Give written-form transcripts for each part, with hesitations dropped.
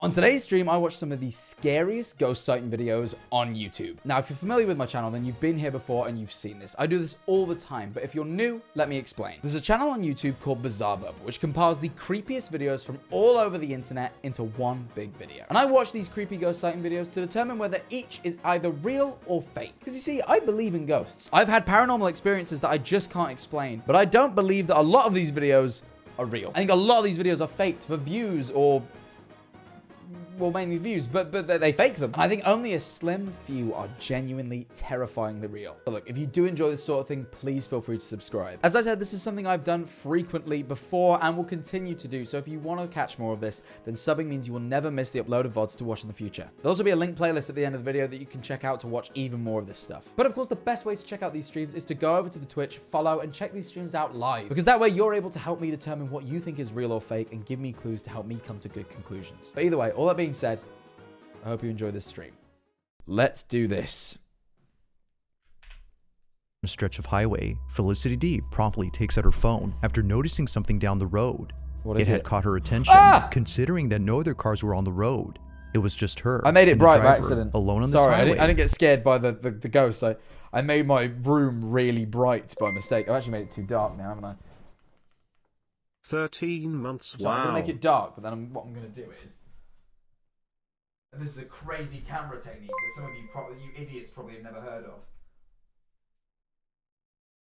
On today's stream, I watched some of the scariest ghost sighting videos on YouTube. Now, if you're familiar with my channel, then you've been here before and you've seen this. I do this all the time, but if you're new, let me explain. There's a channel on YouTube called BizarreBub, which compiles the creepiest videos from all over the internet into one big video. And I watch these creepy ghost sighting videos to determine whether each is either real or fake. Because you see, I believe in ghosts. I've had paranormal experiences that I just can't explain, but I don't believe that a lot of these videos are real. I think a lot of these videos are faked for views or... well, mainly views, but they fake them. And I think only a slim few are genuinely terrifyingly real. But look, if you do enjoy this sort of thing, please feel free to subscribe. As I said, this is something I've done frequently before and will continue to do. So if you want to catch more of this, then subbing means you will never miss the upload of VODs to watch in the future. There'll also be a link playlist at the end of the video that you can check out to watch even more of this stuff. But of course, the best way to check out these streams is to go over to the Twitch, follow, and check these streams out live. Because that way you're able to help me determine what you think is real or fake and give me clues to help me come to good conclusions. But either way, all that being said, I hope you enjoy this stream. Let's do this. A stretch of highway, Felicity D promptly takes out her phone after noticing something down the road. What is it? It had caught her attention, considering that no other cars were on the road. It was just her. I made it bright by accident. Alone on this highway. I didn't get scared by the ghost. I made my room really bright by mistake. I've actually made it too dark now, haven't I? 13 months. So I'm gonna make it dark, but then what I'm gonna do is. And this is a crazy camera technique that some of you idiots probably have never heard of.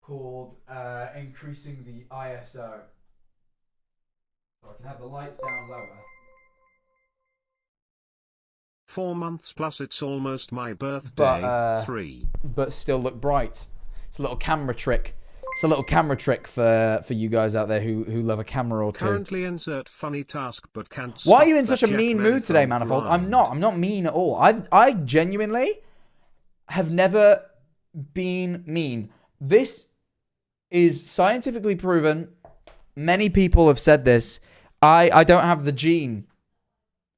Called increasing the ISO. So I can have the lights down lower. 4 months plus it's almost my birthday. 3. But still look bright. It's a little camera trick. It's a little camera trick for you guys out there who love a camera or two. Currently insert funny task, but can't. Why are you in such a mean mood today, Manifold? I'm not. I'm not mean at all. I genuinely have never been mean. This is scientifically proven. Many people have said this. I don't have the gene,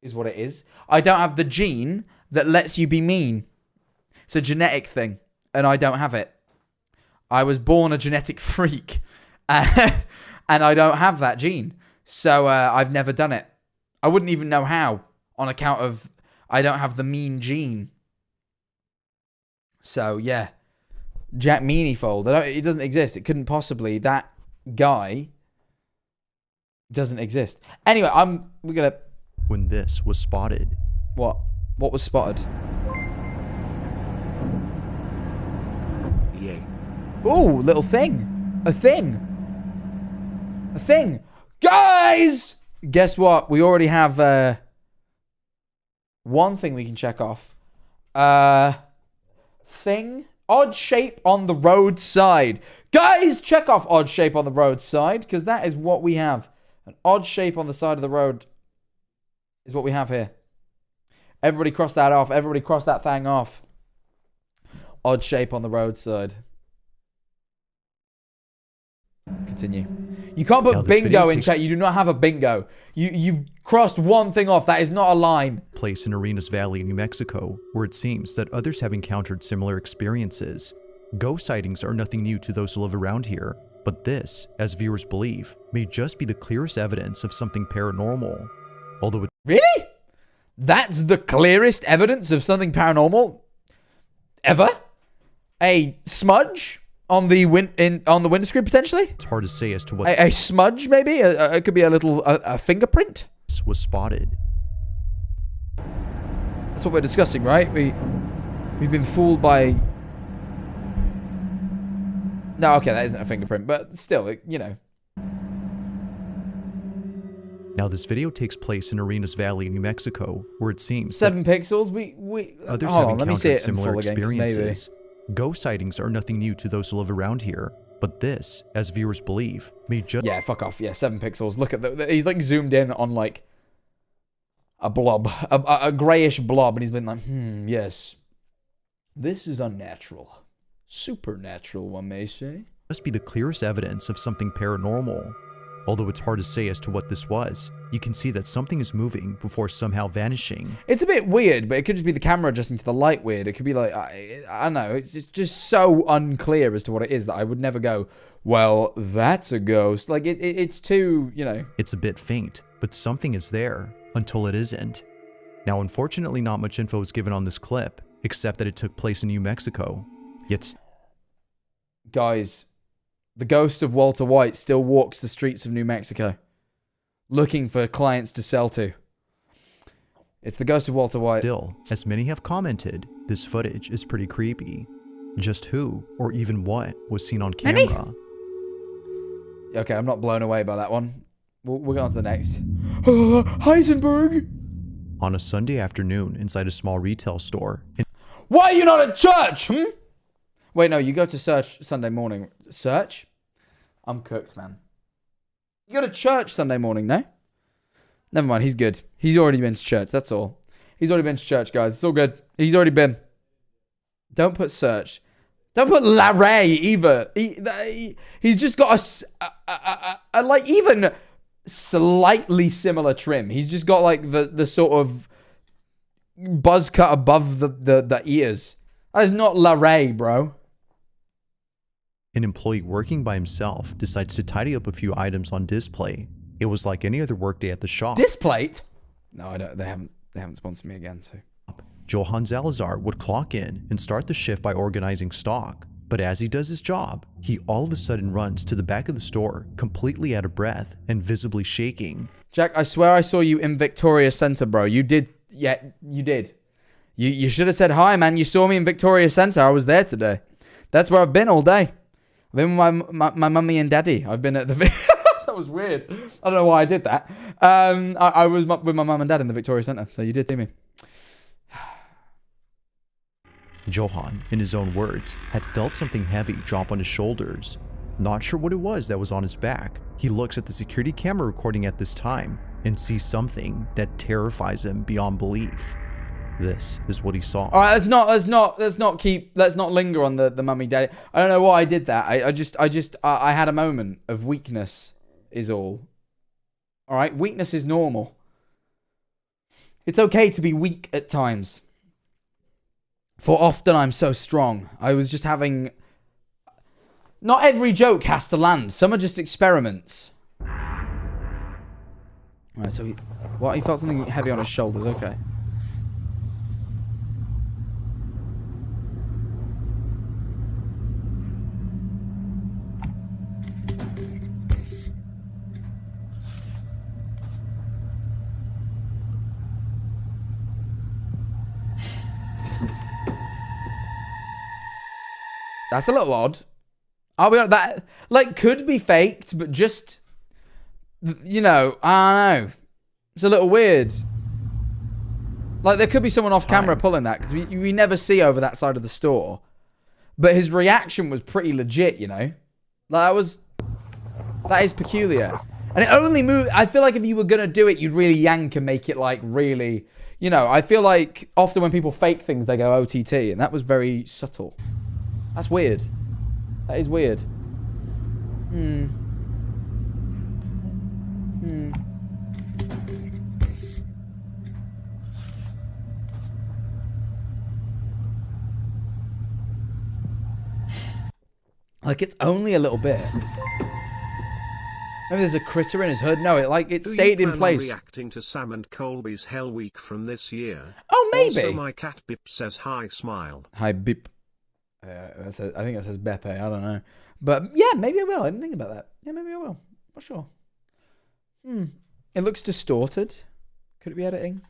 is what it is. I don't have the gene that lets you be mean. It's a genetic thing, and I don't have it. I was born a genetic freak, and I don't have that gene. So I've never done it. I wouldn't even know how, on account of I don't have the mean gene. So, yeah. Jackmanifold. It doesn't exist. It couldn't possibly. That guy doesn't exist. Anyway, we're going to... When this was spotted. What? What was spotted? Yay. Ooh, little thing. A thing. A thing. Guys! Guess what? We already have one thing we can check off. Thing. Odd shape on the roadside. Guys, check off odd shape on the roadside, because that is what we have. An odd shape on the side of the road is what we have here. Everybody cross that off. Everybody cross that thing off. Odd shape on the roadside. Continue. You can't put bingo in chat. You do not have a bingo. You've crossed one thing off. That is not a line. Place in Arenas Valley, New Mexico, where it seems that others have encountered similar experiences. Ghost sightings are nothing new to those who live around here, but this, as viewers believe, may just be the clearest evidence of something paranormal. Although it— Really? That's the clearest evidence of something paranormal ever? A smudge? On the windscreen, potentially? It's hard to say as to what... A smudge, maybe? It could be a little... a fingerprint? ...was spotted. That's what we're discussing, right? We've been fooled by... No, okay, that isn't a fingerprint, but still, you know. Now, this video takes place in Arenas Valley, New Mexico, where it seems... 7 pixels? Others hold have on, let me see encountered it in similar full experiences. again, maybe. Ghost sightings are nothing new to those who live around here, but this, as viewers believe, may just... Yeah, fuck off. Yeah, 7 pixels. Look at he's like zoomed in on like a blob, a grayish blob, and he's been like, yes, this is unnatural, supernatural, one may say. Must be the clearest evidence of something paranormal. Although it's hard to say as to what this was, you can see that something is moving before somehow vanishing. It's a bit weird, but it could just be the camera adjusting to the light weird. It could be like, I don't know, it's just so unclear as to what it is that I would never go, well, that's a ghost. Like, it's too, you know. It's a bit faint, but something is there until it isn't. Now, unfortunately, not much info is given on this clip, except that it took place in New Mexico. Yet, guys, the ghost of Walter White still walks the streets of New Mexico, looking for clients to sell to. It's the ghost of Walter White. still, as many have commented, this footage is pretty creepy. Just who, or even what, was seen on camera? Okay, I'm not blown away by that one. We'll go on to the next. Heisenberg! On a Sunday afternoon inside a small retail store. Why are you not at church? Wait, no, you go to church Sunday morning. Search? I'm cooked, man. You go to church Sunday morning, no? Never mind, he's good. He's already been to church, that's all. He's already been to church, guys. It's all good. He's already been. Don't put search. Don't put Larray either. He's just got a like even slightly similar trim. He's just got like the sort of buzz cut above the ears. That is not Larray, bro. An employee working by himself decides to tidy up a few items on display. It was like any other workday at the shop. Displate? No, I don't. They haven't sponsored me again, so. Johann Salazar would clock in and start the shift by organizing stock. But as he does his job, he all of a sudden runs to the back of the store, completely out of breath and visibly shaking. Jack, I swear I saw you in Victoria Center, bro. You did. Yeah, you did. You should have said hi, man. You saw me in Victoria Center. I was there today. That's where I've been all day. I've been with my mummy and daddy. I've been at the... That was weird. I don't know why I did that. I was with my mum and dad in the Victoria Center, so you did see me. Johann, in his own words, had felt something heavy drop on his shoulders. Not sure what it was that was on his back, he looks at the security camera recording at this time and sees something that terrifies him beyond belief. This is what he saw. All right, let's not linger on the mummy daddy. I don't know why I did that. I had a moment of weakness is all. All right, weakness is normal. It's okay to be weak at times. For often I'm so strong. I was just having... Not every joke has to land. Some are just experiments. Alright, so he felt something heavy on his shoulders. Okay. That's a little odd. I'll be honest, that like could be faked, but just, you know, I don't know. It's a little weird. Like there could be someone off camera pulling that because we never see over that side of the store. But his reaction was pretty legit, you know. Like that is peculiar. And it only moved. I feel like if you were gonna do it, you'd really yank and make it like really, you know. I feel like often when people fake things, they go OTT, and that was very subtle. That's weird. That is weird. Like it's only a little bit. Maybe there's a critter in his hood. No, it stayed in place. Reacting to Sam and Colby's Hell Week from this year. Oh, maybe. Also, my cat Bip says hi, smile. Hi, Bip. I think that says Beppe. I don't know. But yeah, maybe I will. I didn't think about that. Yeah, maybe I will. Not sure. It looks distorted. Could it be editing?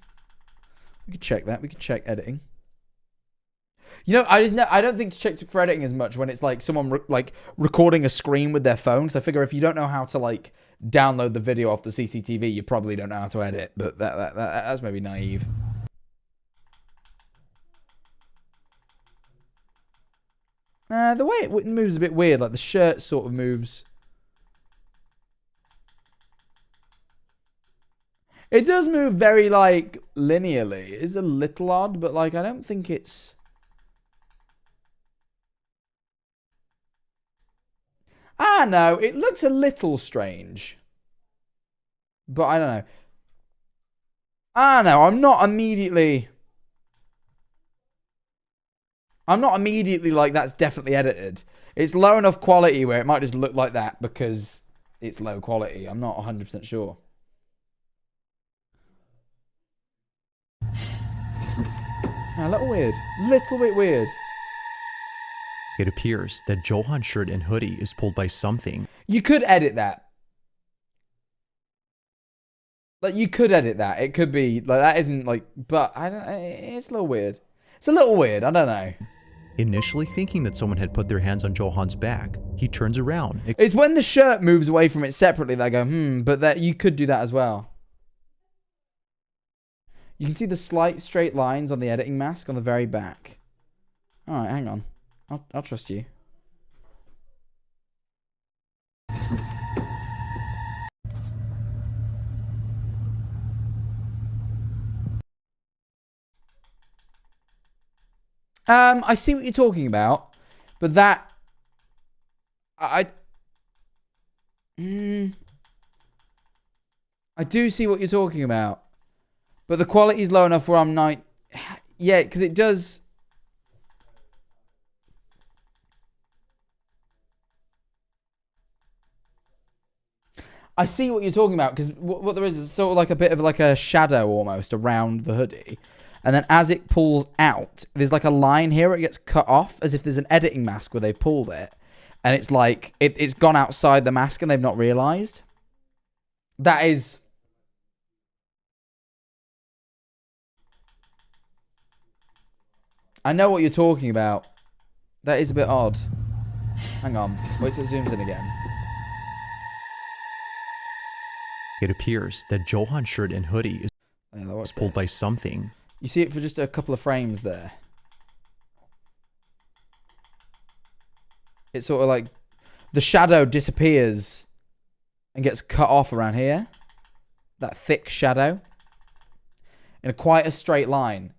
We could check that. We could check editing. You know, I don't think to check for editing as much when it's like someone recording a screen with their phone. Because I figure if you don't know how to like download the video off the CCTV, you probably don't know how to edit. But that's maybe naive. The way it moves is a bit weird. Like the shirt sort of moves. It does move very like linearly. It is a little odd, but like I don't think it's. Ah, no, it looks a little strange. But I don't know. Ah, no, I'm not immediately like, that's definitely edited. It's low enough quality where it might just look like that because it's low quality. I'm not 100% sure. A little weird. Little bit weird. It appears that Johan's shirt and hoodie is pulled by something. You could edit that. Like, you could edit that. It could be, like, that isn't, like, but, I don't, it's a little weird. It's a little weird, I don't know. Initially thinking that someone had put their hands on Johan's back, he turns around. It's when the shirt moves away from it separately that I go, but that you could do that as well. You can see the slight straight lines on the editing mask on the very back. Alright, hang on. I'll trust you. I see what you're talking about, but that I do see what you're talking about, but the quality is low enough where I'm not. Yeah, because it does. I see what you're talking about, because what there is sort of like a bit of like a shadow almost around the hoodie. And then as it pulls out, there's like a line here where it gets cut off, as if there's an editing mask where they pulled it. And it's like, it's gone outside the mask and they've not realized. That is... I know what you're talking about. That is a bit odd. Hang on. Wait till it zooms in again. It appears that Johan's shirt and hoodie is pulled by something. You see it for just a couple of frames there. It's sort of like the shadow disappears and gets cut off around here. That thick shadow. In quite a straight line.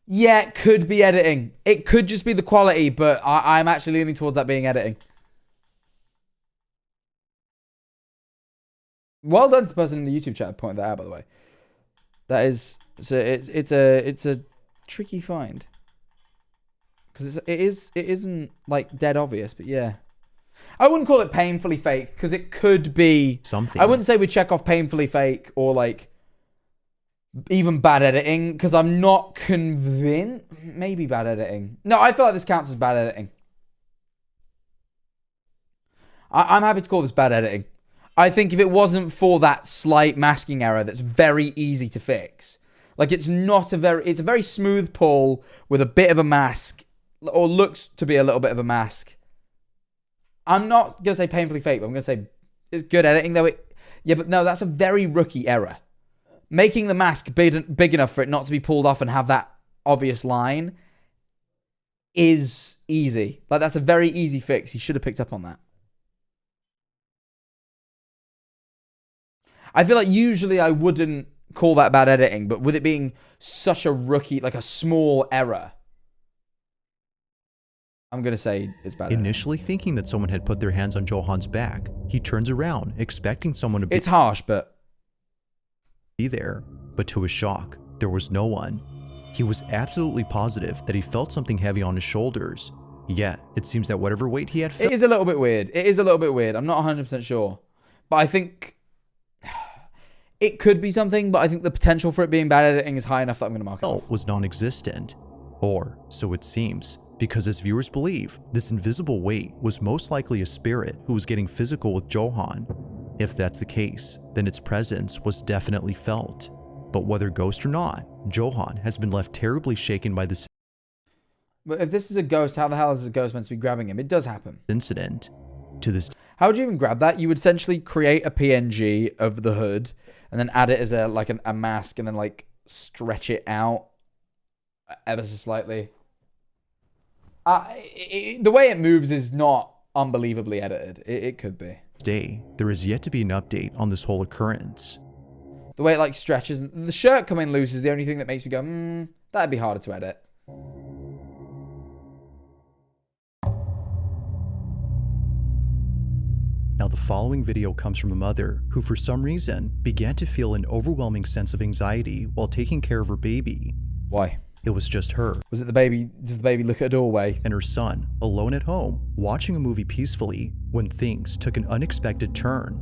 Yeah, it could be editing. It could just be the quality, but I'm actually leaning towards that being editing. Well done to the person in the YouTube chat who pointed that out, by the way. That is, so it's a tricky find, because it isn't like dead obvious, but yeah, I wouldn't call it painfully fake, because it could be something. I wouldn't say we check off painfully fake or like even bad editing, because I'm not convinced. Maybe bad editing. No, I feel like this counts as bad editing. I'm happy to call this bad editing. I think if it wasn't for that slight masking error that's very easy to fix. Like, it's a very smooth pull with a bit of a mask, or looks to be a little bit of a mask. I'm not going to say painfully fake, but I'm going to say it's good editing, though. Yeah, but no, that's a very rookie error. Making the mask big enough for it not to be pulled off and have that obvious line is easy. Like, that's a very easy fix. You should have picked up on that. I feel like usually I wouldn't call that bad editing, but with it being such a rookie, like a small error, I'm going to say it's bad Initially editing. Thinking that someone had put their hands on Johan's back, he turns around, expecting someone to be... It's harsh, but... ...be there, but to his shock, there was no one. He was absolutely positive that he felt something heavy on his shoulders. Yet, it seems that whatever weight he had felt... It is a little bit weird. It is a little bit weird. I'm not 100% sure. But I think... It could be something, but I think the potential for it being bad editing is high enough that I'm going to mark it off. Was non-existent. Or, so it seems, because as viewers believe, this invisible weight was most likely a spirit who was getting physical with Johan. If that's the case, then its presence was definitely felt. But whether ghost or not, Johan has been left terribly shaken by this. But if this is a ghost, how the hell is a ghost meant to be grabbing him? It does happen. Incident. To this. How would you even grab that? You would essentially create a PNG of the hood and then add it as a mask and then like stretch it out ever so slightly. The way it moves is not unbelievably edited. It could be. Day, there is yet to be an update on this whole occurrence. The way it like stretches, the shirt coming loose is the only thing that makes me go, that'd be harder to edit. Now the following video comes from a mother who for some reason began to feel an overwhelming sense of anxiety while taking care of her baby. Why? It was just her. Was it the baby? Does the baby look at a doorway? And her son, alone at home, watching a movie peacefully when things took an unexpected turn.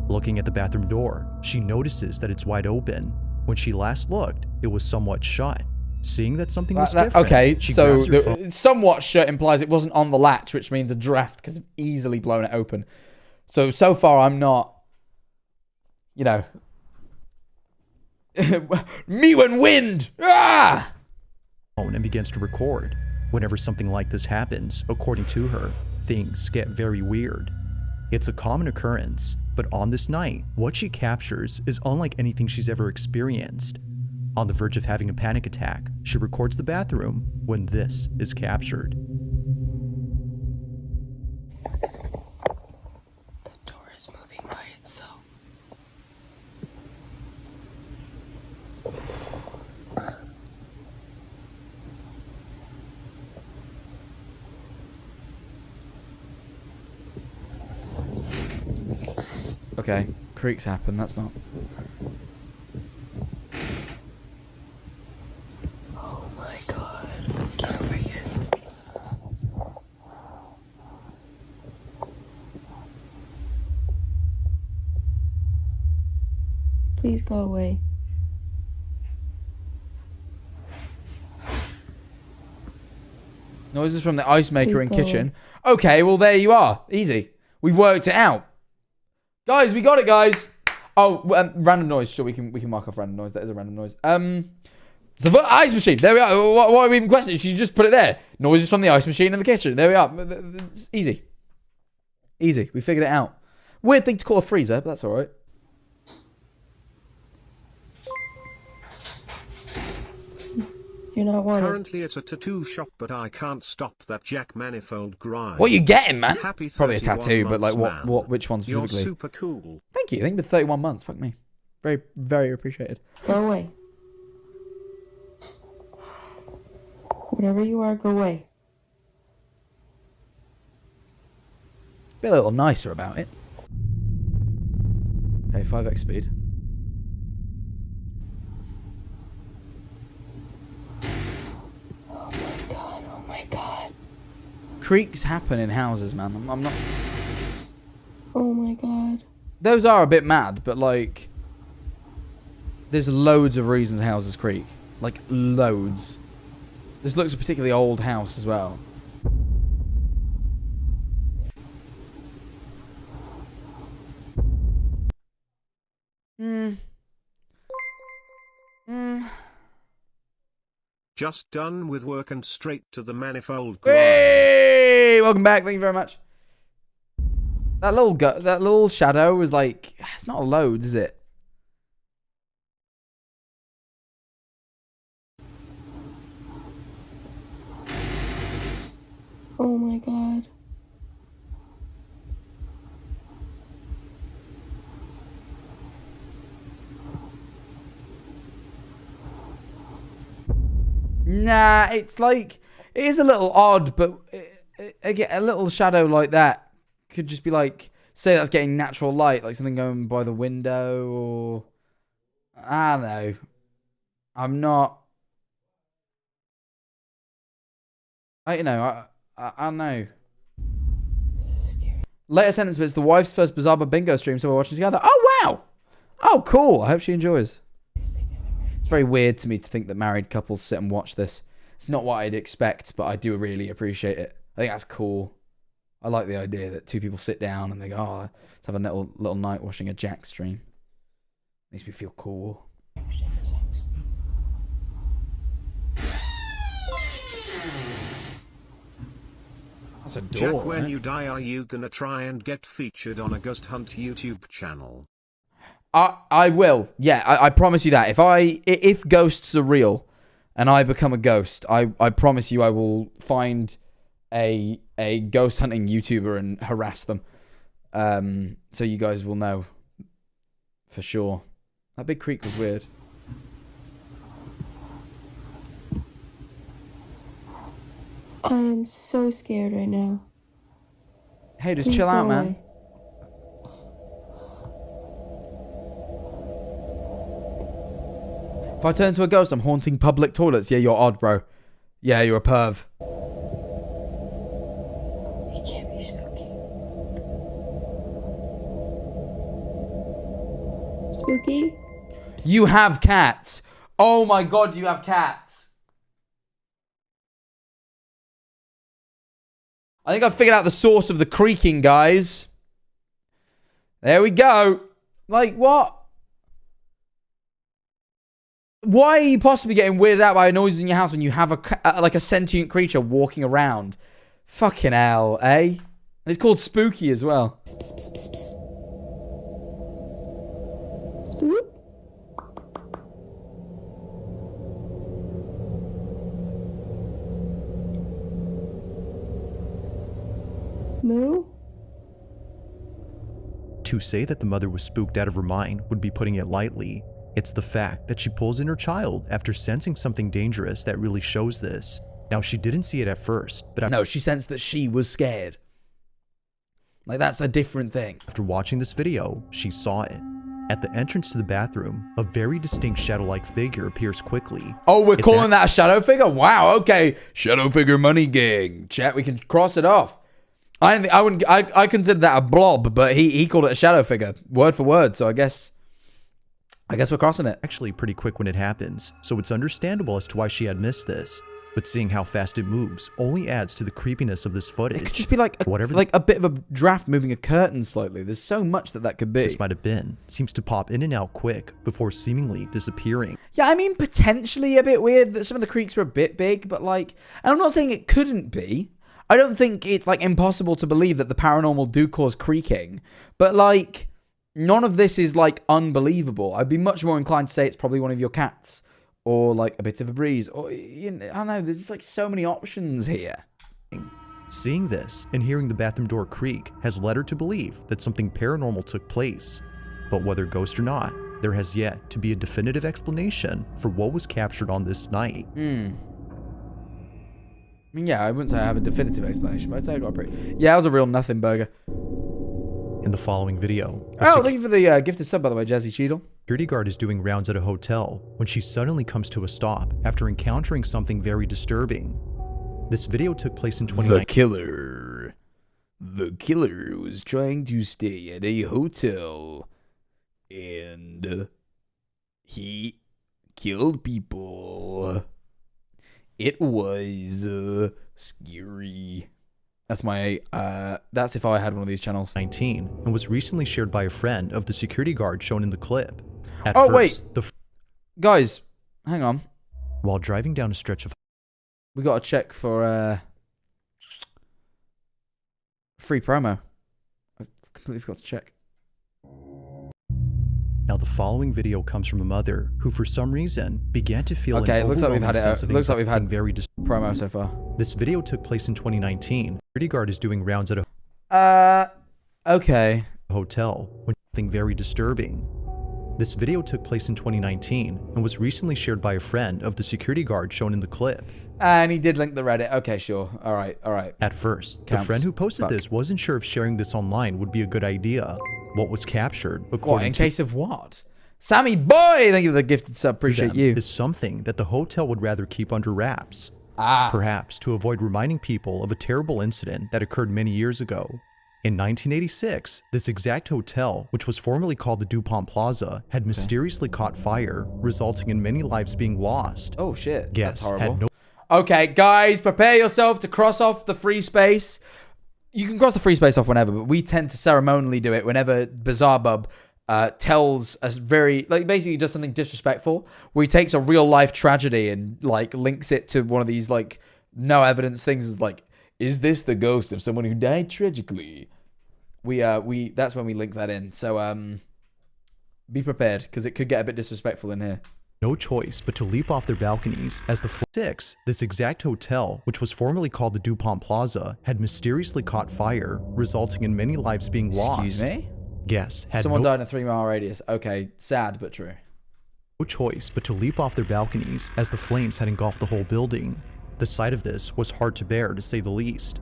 Looking at the bathroom door, she notices that it's wide open. When she last looked, it was somewhat shut. Seeing that something was different, okay, she so grabs her phone. somewhat shut implies it wasn't on the latch, which means a draft because I've easily blown it open. So far I'm not, you know, me when wind. Ah! And begins to record. Whenever something like this happens, according to her, things get very weird. It's a common occurrence, but on this night, what she captures is unlike anything she's ever experienced. On the verge of having a panic attack, she records the bathroom when this is captured. The door is moving by itself. Okay, creaks happen, that's not... Oh my god. Get over here. Please go away. Noises from the ice maker Please in go kitchen. Okay, well there you are. Easy. We've worked it out. Guys, we got it, guys. Oh, random noise. Sure, we can mark off random noise. That is a random noise. So the ice machine. There we are. Why are we even questioning? She just put it there. Noises from the ice machine in the kitchen. There we are. It's easy. Easy. We figured it out. Weird thing to call a freezer, but that's all right. You're not wanted. Currently it's a tattoo shop, but I can't stop that Jack Manifold grind. What are you getting, man? Happy Probably a 31 tattoo, but like months, which one specifically? You're super cool. Thank you. Thank you for 31 months. Fuck me. Very, very appreciated. Go away. Whatever you are, go away. Be a little nicer about it. Okay, 5x speed. Oh my god, oh my god. Creaks happen in houses, man. I'm not... Oh my god. Those are a bit mad, but like... There's loads of reasons houses creak. Like, loads. This looks a particularly old house as well. Just done with work and straight to the Manifold grind. Hey! Welcome back. Thank you very much. That little shadow was like... It's not loads, is it? Oh my god. Nah, it's like... It is a little odd, but again, a little shadow like that could just be like... Say that's getting natural light, like something going by the window, or... I don't know. I'm not... I don't know. Later sentence, but it's the wife's first BizarreBub bingo stream, so we're watching together. Oh, wow! Oh, cool. I hope she enjoys. It's very weird to me to think that married couples sit and watch this. It's not what I'd expect, but I do really appreciate it. I think that's cool. I like the idea that two people sit down and they go, oh, let's have a little night watching a Jack stream. Makes me feel cool. That's a door, Jack, when right? you die, are you gonna try and get featured on a ghost hunt YouTube channel? I will. Yeah, I promise you that. If ghosts are real and I become a ghost, I promise you I will find a ghost hunting YouTuber and harass them. So you guys will know for sure. That big creak was weird. I'm so scared right now. Hey, just Please chill out, go man. away. If I turn into a ghost, I'm haunting public toilets. Yeah, you're odd, bro. Yeah, you're a perv. It can't be spooky. Spooky? You have cats. Oh my god, you have cats. I think I've figured out the source of the creaking, guys. There we go. Like, what? Why are you possibly getting weirded out by noises in your house when you have like a sentient creature walking around? Fucking hell, eh? And it's called spooky as well. Spook? Moo? To say that the mother was spooked out of her mind would be putting it lightly. It's the fact that she pulls in her child after sensing something dangerous that really shows this. Now, she didn't see it at first, but no, she sensed that she was scared. Like, that's a different thing. After watching this video, she saw it. At the entrance to the bathroom, a very distinct shadow-like figure appears quickly. Oh, we're calling that a shadow figure? Wow, okay. Shadow figure money gang. Chat, we can cross it off. I consider that a blob, but he called it a shadow figure, word for word. So I guess we're crossing it. Actually pretty quick when it happens, so it's understandable as to why she had missed this. But seeing how fast it moves only adds to the creepiness of this footage. It could just be like a bit of a draft moving a curtain slightly. There's so much that could be. This might have been. Seems to pop in and out quick before seemingly disappearing. Yeah, I mean, potentially a bit weird that some of the creaks were a bit big, but like, and I'm not saying it couldn't be. I don't think it's like impossible to believe that the paranormal do cause creaking, but like, none of this is like unbelievable. I'd be much more inclined to say it's probably one of your cats, or like a bit of a breeze, or you know, I don't know. There's just like so many options here. Seeing this and hearing the bathroom door creak has led her to believe that something paranormal took place. But whether ghost or not, there has yet to be a definitive explanation for what was captured on this night. I mean, yeah, I wouldn't say I have a definitive explanation, but I'd say I got a pretty... Yeah, it was a real nothing burger. In the following video... Oh, thank you for the gifted sub, by the way, Jazzy Cheadle. Security guard is doing rounds at a hotel when she suddenly comes to a stop after encountering something very disturbing. This video took place in 2019. The killer was trying to stay at a hotel, and he killed people. It was scary. That's my, that's if I had one of these channels. 19, and was recently shared by a friend of the security guard shown in the clip. At oh, first, wait. Guys, hang on. While driving down a stretch of... We got to check for, free promo. I completely forgot to check. Now, the following video comes from a mother who, for some reason, began to feel okay, an it looks like we've had sense of anxiety very promo so far. This video took place in 2019. Security guard is doing rounds at a okay. hotel when something very disturbing. This video took place in 2019 and was recently shared by a friend of the security guard shown in the clip. And he did link the Reddit. Okay, sure. All right. At first, the friend who posted this wasn't sure if sharing this online would be a good idea. What was captured, according to... in case of what? Sammy boy! Thank you for the gifted sub. Appreciate you. ...is something that the hotel would rather keep under wraps. Perhaps to avoid reminding people of a terrible incident that occurred many years ago. In 1986, this exact hotel, which was formerly called the DuPont Plaza, had mysteriously caught fire, resulting in many lives being lost. Oh shit, Guests that's horrible. Had no okay, guys, prepare yourself to cross off the free space. You can cross the free space off whenever, but we tend to ceremonially do it whenever BizarreBub tells us very, like, basically does something disrespectful, where he takes a real life tragedy and like links it to one of these like no evidence things. Is like, is this the ghost of someone who died tragically? We that's when we link that in. So be prepared, because it could get a bit disrespectful in here. No choice but to leap off their balconies as the 6, this exact hotel, which was formerly called the DuPont Plaza, had mysteriously caught fire, resulting in many lives being lost. Excuse me? Guests had someone died in a 3-mile radius. Okay, sad but true. No choice but to leap off their balconies as the flames had engulfed the whole building. The sight of this was hard to bear, to say the least.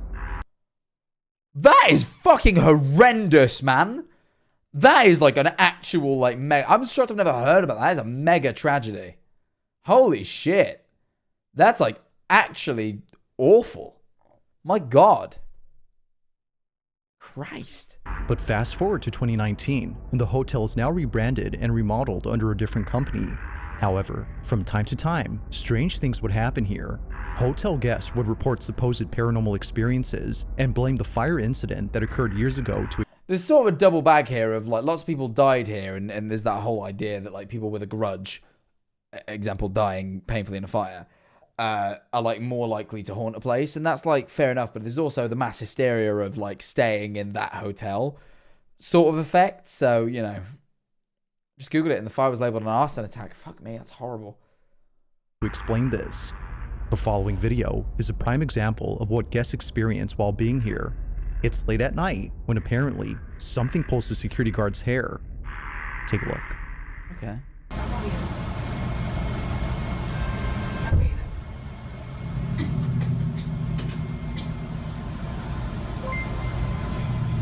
That is fucking horrendous, man. That is like an actual, like, mega... I'm shocked I've never heard about that. That is a mega tragedy. Holy shit. That's, like, actually awful. My God. Christ. But fast forward to 2019, and the hotel is now rebranded and remodeled under a different company. However, from time to time, strange things would happen here. Hotel guests would report supposed paranormal experiences and blame the fire incident that occurred years ago to... There's sort of a double bag here of like lots of people died here, and there's that whole idea that like people with a grudge, example dying painfully in a fire, are like more likely to haunt a place, and that's like fair enough. But there's also the mass hysteria of like staying in that hotel sort of effect. So you know, just Google it, and the fire was labeled an arson attack. Fuck me, that's horrible. To explain this, the following video is a prime example of what guests experience while being here. It's late at night when apparently something pulls the security guard's hair. Take a look. Okay.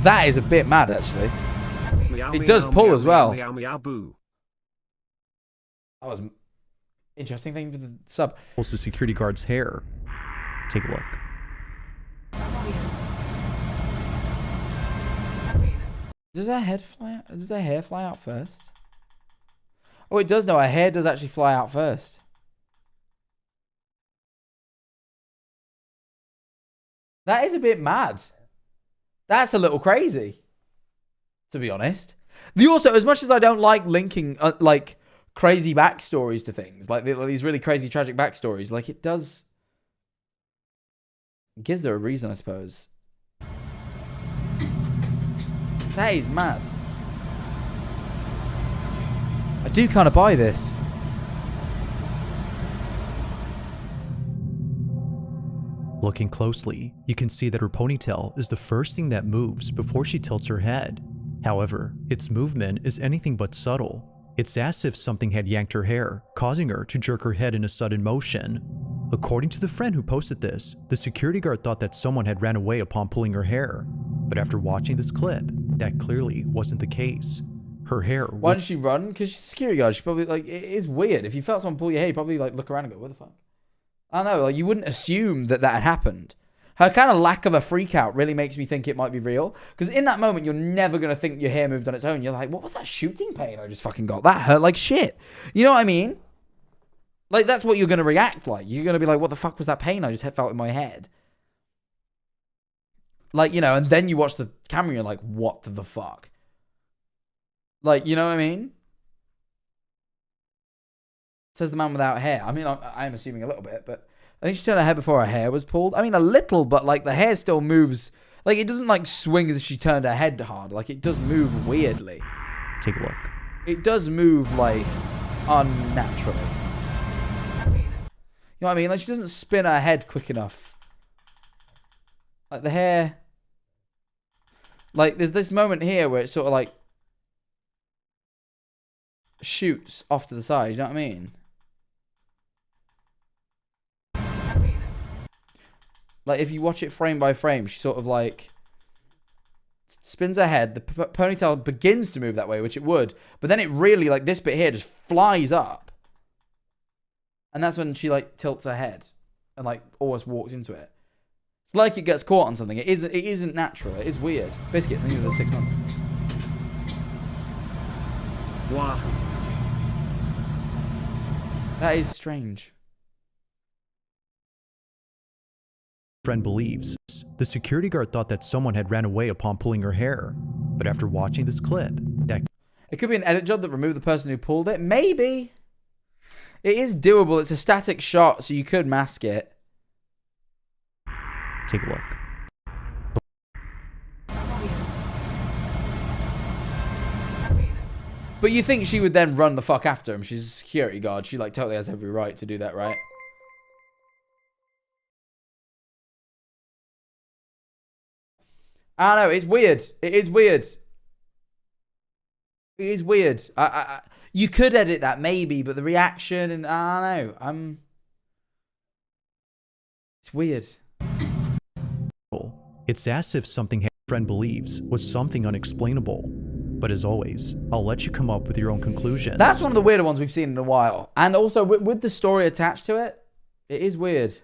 That is a bit mad, actually. It does pull as well. That was an interesting thing for the sub. Pulls the security guard's hair. Take a look. Does her head fly out? Does her hair fly out first? Oh, it does. No, her hair does actually fly out first. That is a bit mad. That's a little crazy, to be honest. Also, as much as I don't like linking like crazy backstories to things, like these really crazy tragic backstories, like it does, it gives her a reason, I suppose. That is mad. I do kind of buy this. Looking closely, you can see that her ponytail is the first thing that moves before she tilts her head. However, its movement is anything but subtle. It's as if something had yanked her hair, causing her to jerk her head in a sudden motion. According to the friend who posted this, the security guard thought that someone had ran away upon pulling her hair. But after watching this clip, that clearly wasn't the case. Her hair... Why did she run? Because she's a security guard. She probably, like, it is weird. If you felt someone pull your hair, you'd probably, like, look around and go, what the fuck? I don't know, like, you wouldn't assume that that had happened. Her kind of lack of a freak out really makes me think it might be real. Because in that moment, you're never going to think your hair moved on its own. You're like, what was that shooting pain I just fucking got? That hurt like shit. You know what I mean? Like, that's what you're going to react like. You're going to be like, what the fuck was that pain I just felt in my head? Like, you know, and then you watch the camera and you're like, what the fuck? Like, you know what I mean? Says the man without hair. I mean, I'm assuming a little bit, but I think she turned her head before her hair was pulled. I mean, a little, but like the hair still moves. Like, it doesn't like swing as if she turned her head hard. Like, it does move weirdly. Take a look. It does move like unnaturally. You know what I mean? Like, she doesn't spin her head quick enough. Like, the hair... Like, there's this moment here where it sort of, like, shoots off to the side. You know what I mean? Like, if you watch it frame by frame, she sort of, like, spins her head. The ponytail begins to move that way, which it would. But then it really, like, this bit here just flies up. And that's when she, like, tilts her head and, like, almost walks into it. It's like it gets caught on something. It isn't natural. It is weird. Biscuits, I think it was 6 months. Wow. That is strange. Friend believes the security guard thought that someone had ran away upon pulling her hair. But after watching this clip, that... It could be an edit job that removed the person who pulled it. Maybe. It is doable. It's a static shot, so you could mask it. Take a look. But you think she would then run the fuck after him? She's a security guard. She like totally has every right to do that, right? I don't know. It's weird. It is weird. It is weird. You could edit that maybe, but the reaction and I don't know. It's weird. It's as if something her friend believes was something unexplainable. But as always, I'll let you come up with your own conclusions. That's one of the weirder ones we've seen in a while. And also, with the story attached to it, it is weird.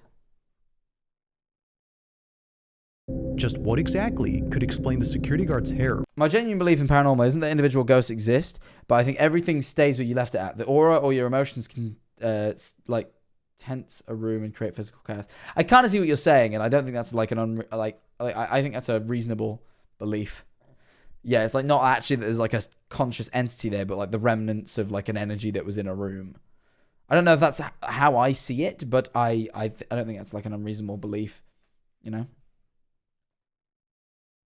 Just what exactly could explain the security guard's hair? My genuine belief in paranormal isn't that individual ghosts exist, but I think everything stays where you left it at. The aura or your emotions can, like, tense a room and create physical chaos. I kind of see what you're saying, and I don't think that's like an I think that's a reasonable belief. Yeah, it's like not actually that there's like a conscious entity there, but like the remnants of like an energy that was in a room. I don't know if that's how I see it, but I don't think that's like an unreasonable belief, you know?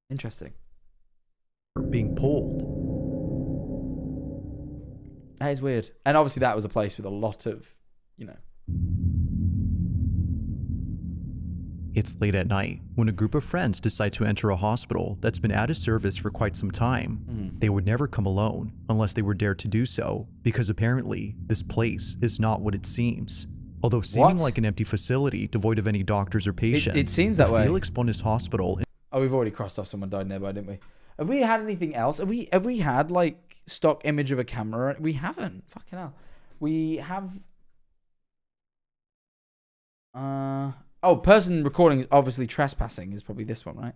Interesting. Being pulled. That is weird. And obviously that was a place with a lot of, you know. It's late at night when a group of friends decide to enter a hospital that's been out of service for quite some time. They would never come alone unless they were dared to do so, because apparently this place is not what it seems. Although seeming like an empty facility devoid of any doctors or patients, it seems that way. Felix Bonus Hospital. Oh, we've already crossed off someone died nearby, didn't we? Have we had anything else? Have we had like stock image of a camera? We haven't. Fucking hell. We have. Oh, person recording is obviously trespassing is probably this one, right?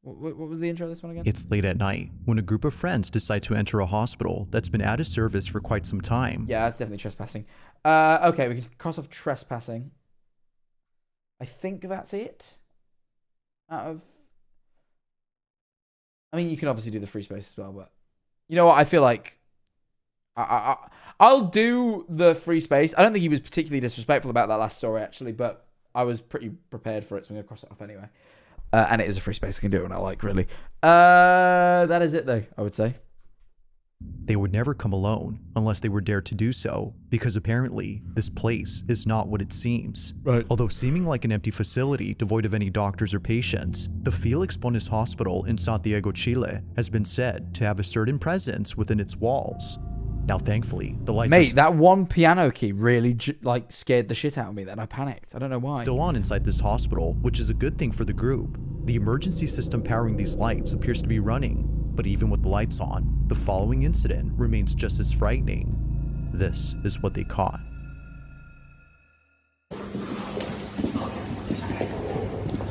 What was the intro of this one again? It's late at night when a group of friends decide to enter a hospital that's been out of service for quite some time. Yeah, that's definitely trespassing. Okay, we can cross off trespassing. I think that's it. Out of... I mean, you can obviously do the free space as well, but... You know what? I feel like... I'll do the free space. I don't think he was particularly disrespectful about that last story, actually, but I was pretty prepared for it, so I'm going to cross it off anyway. And it is a free space. I can do it when I like, really. That is it, though, I would say. They would never come alone unless they were dared to do so, because apparently this place is not what it seems. Right. Although seeming like an empty facility devoid of any doctors or patients, the Felix Bonus Hospital in Santiago, Chile has been said to have a certain presence within its walls. Now, thankfully, the lights Mate, that one piano key really like scared the shit out of me. Then I panicked. I don't know why. still on inside this hospital, which is a good thing for the group. The emergency system powering these lights appears to be running, but even with the lights on, the following incident remains just as frightening. This is what they caught.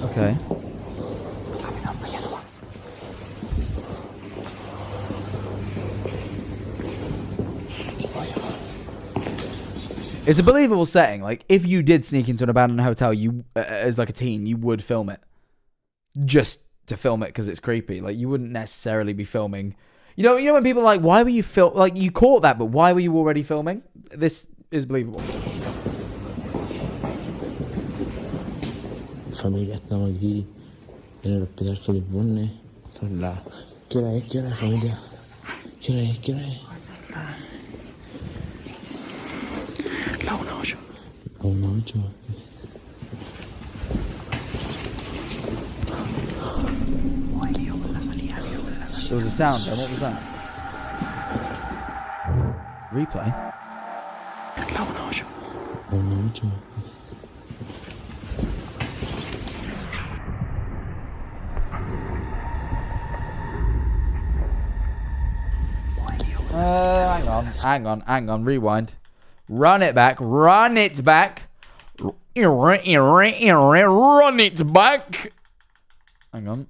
Okay. It's a believable setting. Like, if you did sneak into an abandoned hotel, you, as like a teen, you would film it. Just to film it because it's creepy. Like, you wouldn't necessarily be filming. You know when people are like, why were you like, you caught that, but why were you already filming? This is believable. Familia, estamos aquí en el hospital Felipe Borne. Son las... ¿Qué hora es? ¿Qué hora es, familia? ¿Qué hora es? ¿Qué hora es? La 1:08. La 1:08. There was a sound there. What was that? Replay? La 1:08. La 1:08. Hang on, rewind. Run it back, run it back. Run it back. Hang on.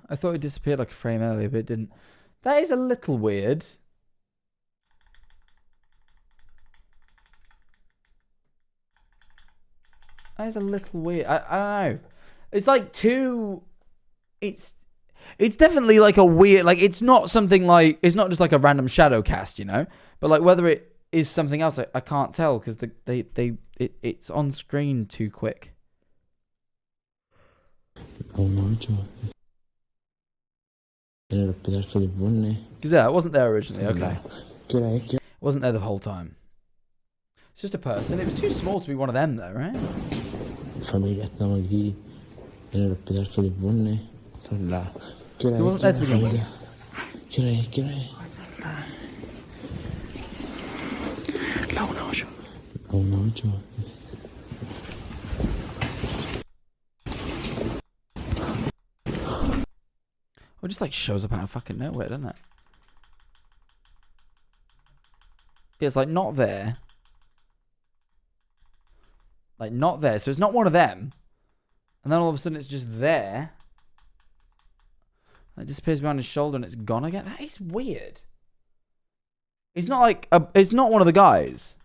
I thought it disappeared like a frame earlier, but it didn't. That is a little weird. That is a little weird. I don't know. It's like too... It's definitely like a weird... Like, it's not something like... It's not just like a random shadow cast, you know? But like whether it is something else, I can't tell because it's on screen too quick. Because yeah, it wasn't there originally. Okay. Wasn't there the whole time. It's just a person. It was too small to be one of them, though, right? Familia estaba aquí en el hospital Felipe. Son las. So it wasn't there to begin with. ¿Qué hora es? ¿Qué hora es? La 1:08. La 1:08. It just like shows up out of fucking nowhere, doesn't it? It's like not there. Like not there. So it's not one of them. And then all of a sudden it's just there. It disappears behind his shoulder and it's gone again. That is weird. It's not like it's not one of the guys.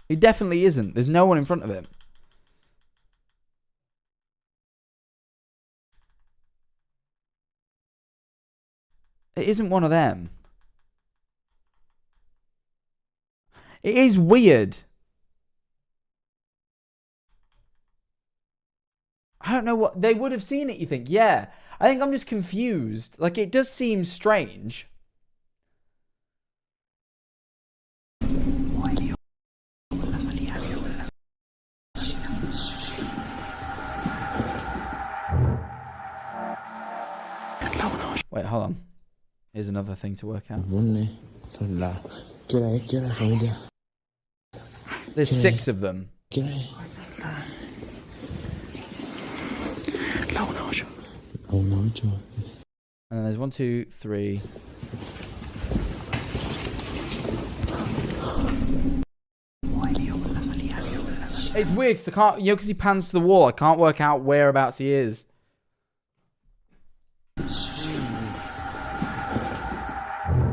He definitely isn't. There's no one in front of him. It isn't one of them. It is weird. I don't know what... They would have seen it, you think? Yeah. I think I'm just confused. Like, it does seem strange. Wait, hold on. Here's another thing to work out. There's 6 of them. And then there's 1, 2, 3. It's weird because I can't, because he pans to the wall. I can't work out whereabouts he is.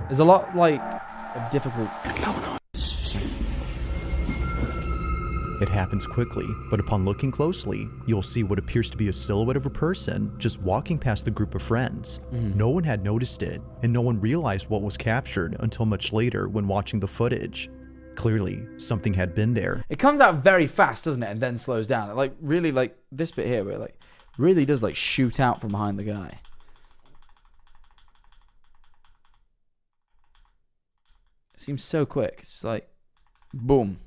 There's a lot, like, of difficult. It happens quickly, but upon looking closely, you'll see what appears to be a silhouette of a person just walking past the group of friends. No one had noticed it, and no one realized what was captured until much later when watching the footage. Clearly, something had been there. It comes out very fast, doesn't it? And then slows down. It, like, really, like, this bit here, where, like, really does, like, shoot out from behind the guy. It seems so quick. It's just like, boom.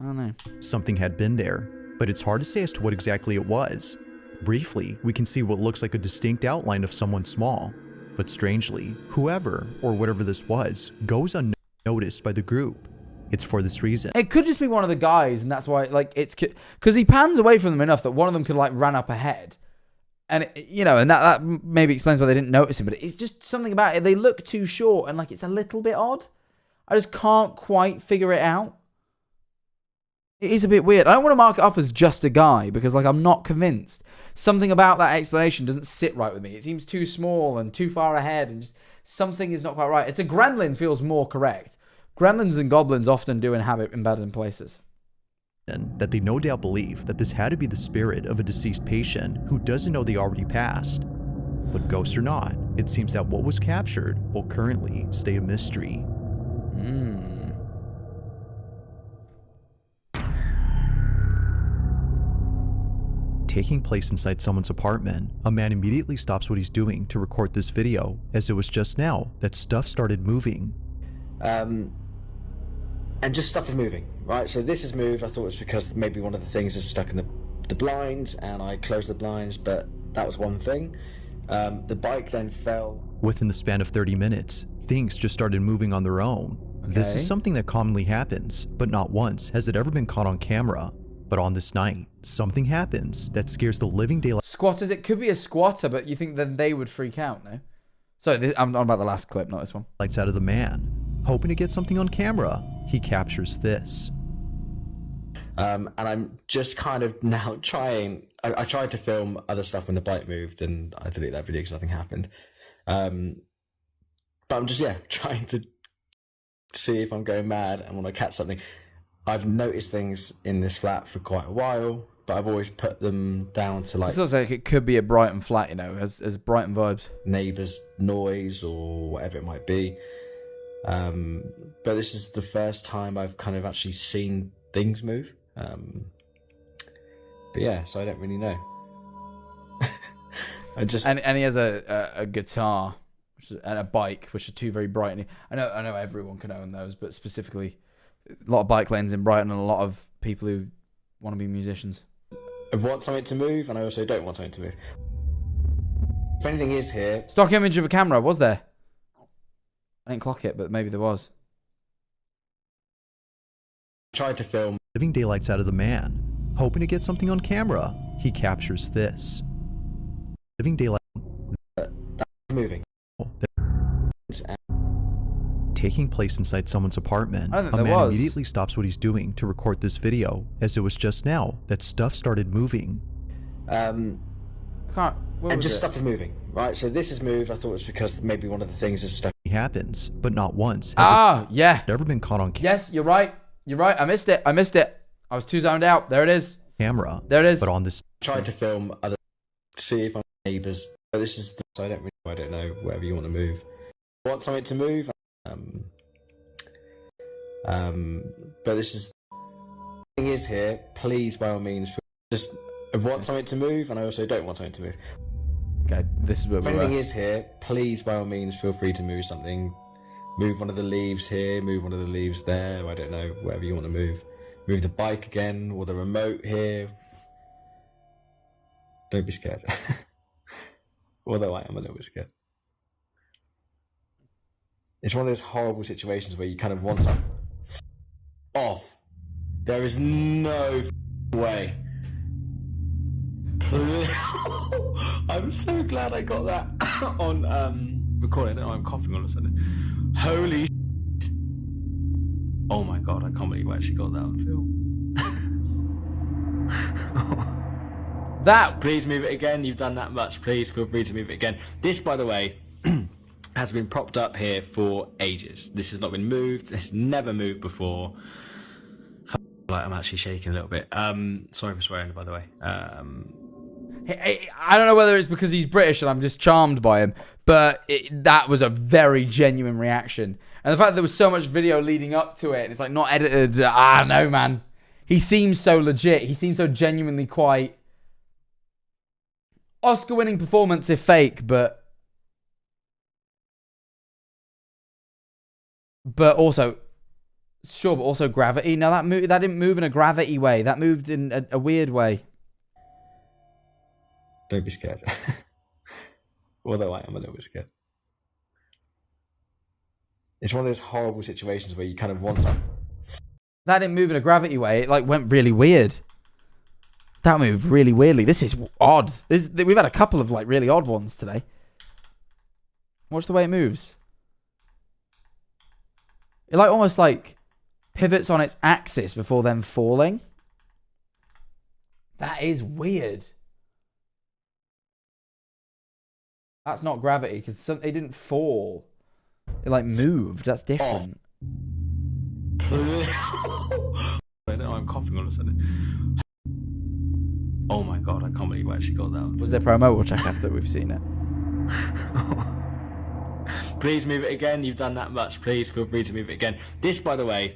I don't know. Something had been there, but it's hard to say as to what exactly it was. Briefly, we can see what looks like a distinct outline of someone small. But strangely, whoever, or whatever this was, goes unnoticed by the group. It's for this reason. It could just be one of the guys, and that's why, like, it's... Because he pans away from them enough that one of them could, like, run up ahead. And, and that maybe explains why they didn't notice him, but it's just something about it. They look too short, and, like, it's a little bit odd. I just can't quite figure it out. It is a bit weird. I don't want to mark it off as just a guy because, like, I'm not convinced. Something about that explanation doesn't sit right with me. It seems too small and too far ahead and just something is not quite right. It's a gremlin feels more correct. Gremlins and goblins often do inhabit abandoned places. That they no doubt believe that this had to be the spirit of a deceased patient who doesn't know they already passed. But ghost or not, it seems that what was captured will currently stay a mystery. Taking place inside someone's apartment, a man immediately stops what he's doing to record this video, as it was just now that stuff started moving. And just stuff is moving, right? So this has moved. I thought it was because maybe one of the things is stuck in the blinds, and I closed the blinds, but that was one thing. The bike then fell. Within the span of 30 minutes, things just started moving on their own. Okay. This is something that commonly happens, but not once has it ever been caught on camera. But on this night, something happens that scares the living daylight. Squatters, it could be a squatter, but you think then they would freak out, no? Sorry, I'm on about the last clip, not this one. Lights out of the man. Hoping to get something on camera, he captures this. And I'm just kind of now trying... I tried to film other stuff when the bike moved, and I deleted that video because nothing happened. But I'm just, trying to see if I'm going mad and want to catch something. I've noticed things in this flat for quite a while, but I've always put them down to like... It looks like it could be a Brighton flat, as Brighton vibes. Neighbours' noise or whatever it might be. But this is the first time I've kind of actually seen things move. But yeah, so I don't really know. I just... And he has a guitar and a bike, which are two very Brighton. I know everyone can own those, but specifically, a lot of bike lanes in Brighton and a lot of people who want to be musicians. I want something to move, and I also don't want something to move. If anything is here... Stock image of a camera, was there? I didn't clock it, but maybe there was. Tried to film... Living daylights out of the man. Hoping to get something on camera, he captures this. Living daylight... moving. Taking place inside someone's apartment. I think A there man was. immediately stops what he's doing to record this video, as it was just now that stuff started moving. Where And was just it? stuff is moving, right? So this has moved. I thought it was because maybe one of the things is stuff. Happens, but not once has Yeah. it ever been caught on Yes, you're right. You're right. I missed it. I was too zoned out. There it is. camera. There it is. But on this, Tried to film other, see if I'm neighbours. But this is, so I don't know, wherever you want to move. Want something to move? But this is, thing is here. Please, by all means, just I want something to move, and I also don't want something to move. Okay, this is where If we anything were. is here, please, by all means, feel free to move something. Move one of the leaves here, move one of the leaves there, I don't know, wherever you want to move. Move the bike again, or the remote here. Don't be scared. Although I am a little bit scared. It's one of those horrible situations where you kind of want something off. There is no way. I'm so glad I got that on recording. Oh, I'm coughing all of a sudden. Holy shit. Oh my god, I can't believe I actually got that on film. That. Please move it again. You've done that much. Please feel free to move it again. This, by the way, has been propped up here for ages. This has not been moved. It's never moved before. Like, I'm actually shaking a little bit. Sorry for swearing, by the way. I don't know whether it's because he's British and I'm just charmed by him, but that was a very genuine reaction. And the fact that there was so much video leading up to it, and it's like not edited. No, man. He seems so legit. He seems so genuinely quite Oscar-winning performance if fake, but also sure, but also gravity. No, that didn't move in a gravity way. That moved in a weird way. Don't be scared. Although I am a little bit scared. It's one of those horrible situations where you kind of want something. That didn't move in a gravity way. It like went really weird. That moved really weirdly. This is odd. We've had a couple of like really odd ones today. Watch the way it moves. It like almost like pivots on its axis before then falling. That is weird. That's not gravity because it didn't fall. It like moved. That's different. I know, I'm coughing all of a sudden. Oh my god, I can't believe I actually got that on. Was there promo? We'll check after we've seen it. Please move it again. You've done that much. Please feel free to move it again. This, by the way,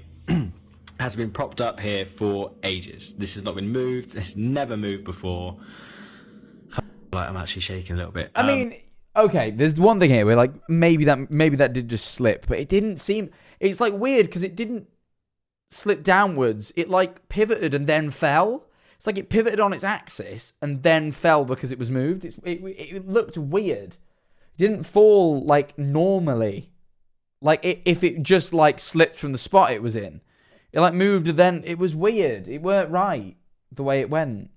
has been propped up here for ages. This has not been moved. It's never moved before. Like, I'm actually shaking a little bit. I mean, okay, there's one thing here where like maybe that did just slip, but it didn't seem. It's like weird because it didn't slip downwards. It like pivoted and then fell. It's like it pivoted on its axis and then fell because it was moved. It looked weird. It didn't fall like normally. Like if it just like slipped from the spot it was in. It like moved and then it was weird. It weren't right the way it went.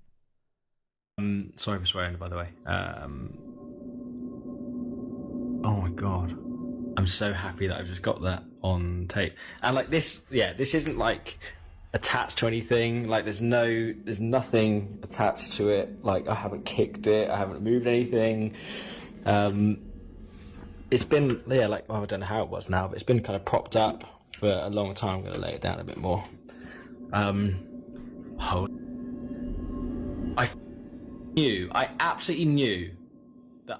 Sorry for swearing, by the way. Oh my god. I'm so happy that I've just got that on tape. And like this, yeah, this isn't like attached to anything. Like there's nothing attached to it. Like I haven't kicked it. I haven't moved anything. It's been, yeah, like, well, I don't know how it was now, but it's been kind of propped up for a long time. I'm going to lay it down a bit more. I absolutely knew that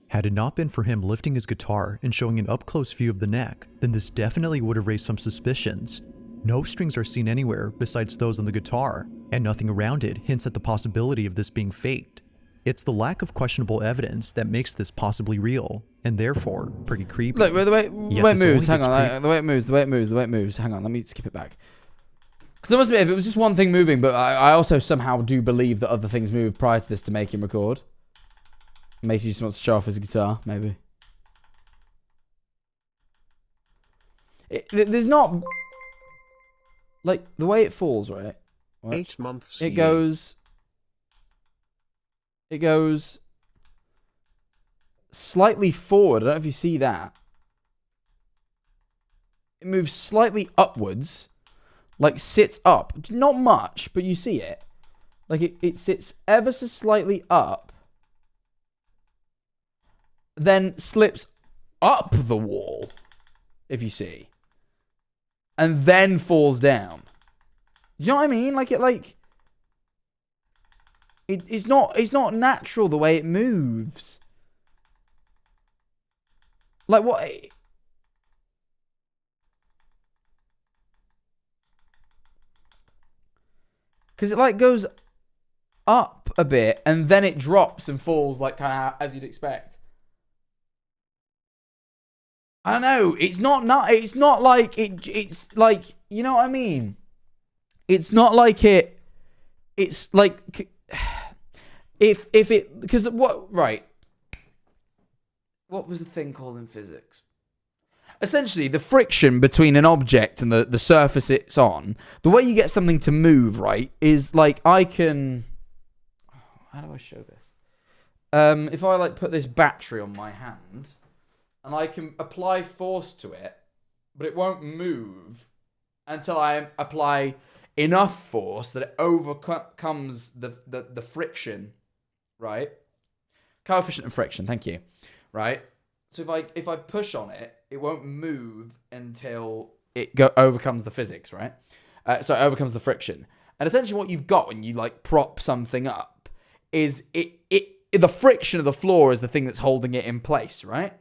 Had it not been for him lifting his guitar and showing an up-close view of the neck, then this definitely would have raised some suspicions. No strings are seen anywhere besides those on the guitar, and nothing around it hints at the possibility of this being faked. It's the lack of questionable evidence that makes this possibly real, and therefore pretty creepy. Look, the way it moves. Hang on, the way it moves. Hang on, let me skip it back. Because there must be, if it was just one thing moving, but I also somehow do believe that other things moved prior to this to make him record. Macy just wants to show off his guitar, maybe. There's not... Like, the way it falls, right? 8 months. It goes slightly forward. I don't know if you see that. It moves slightly upwards. Like, sits up. Not much, but you see it. Like, it sits ever so slightly up. Then slips up the wall, if you see. And then falls down. You know what I mean? It's not natural the way it moves. Like what? Because it like goes up a bit and then it drops and falls like kind of as you'd expect. I don't know. It's not like it. It's like, you know what I mean. It's not like it. It's like if it, because what, right? What was the thing called in physics? Essentially, the friction between an object and the surface it's on, the way you get something to move, right, is like I can... How do I show this? If I like put this battery on my hand, and I can apply force to it, but it won't move until I apply enough force that it overcomes the friction, right? Coefficient of friction, thank you. Right? So if I push on it, it won't move until it overcomes the physics, right? So it overcomes the friction. And essentially what you've got when you like prop something up is the friction of the floor is the thing that's holding it in place, right?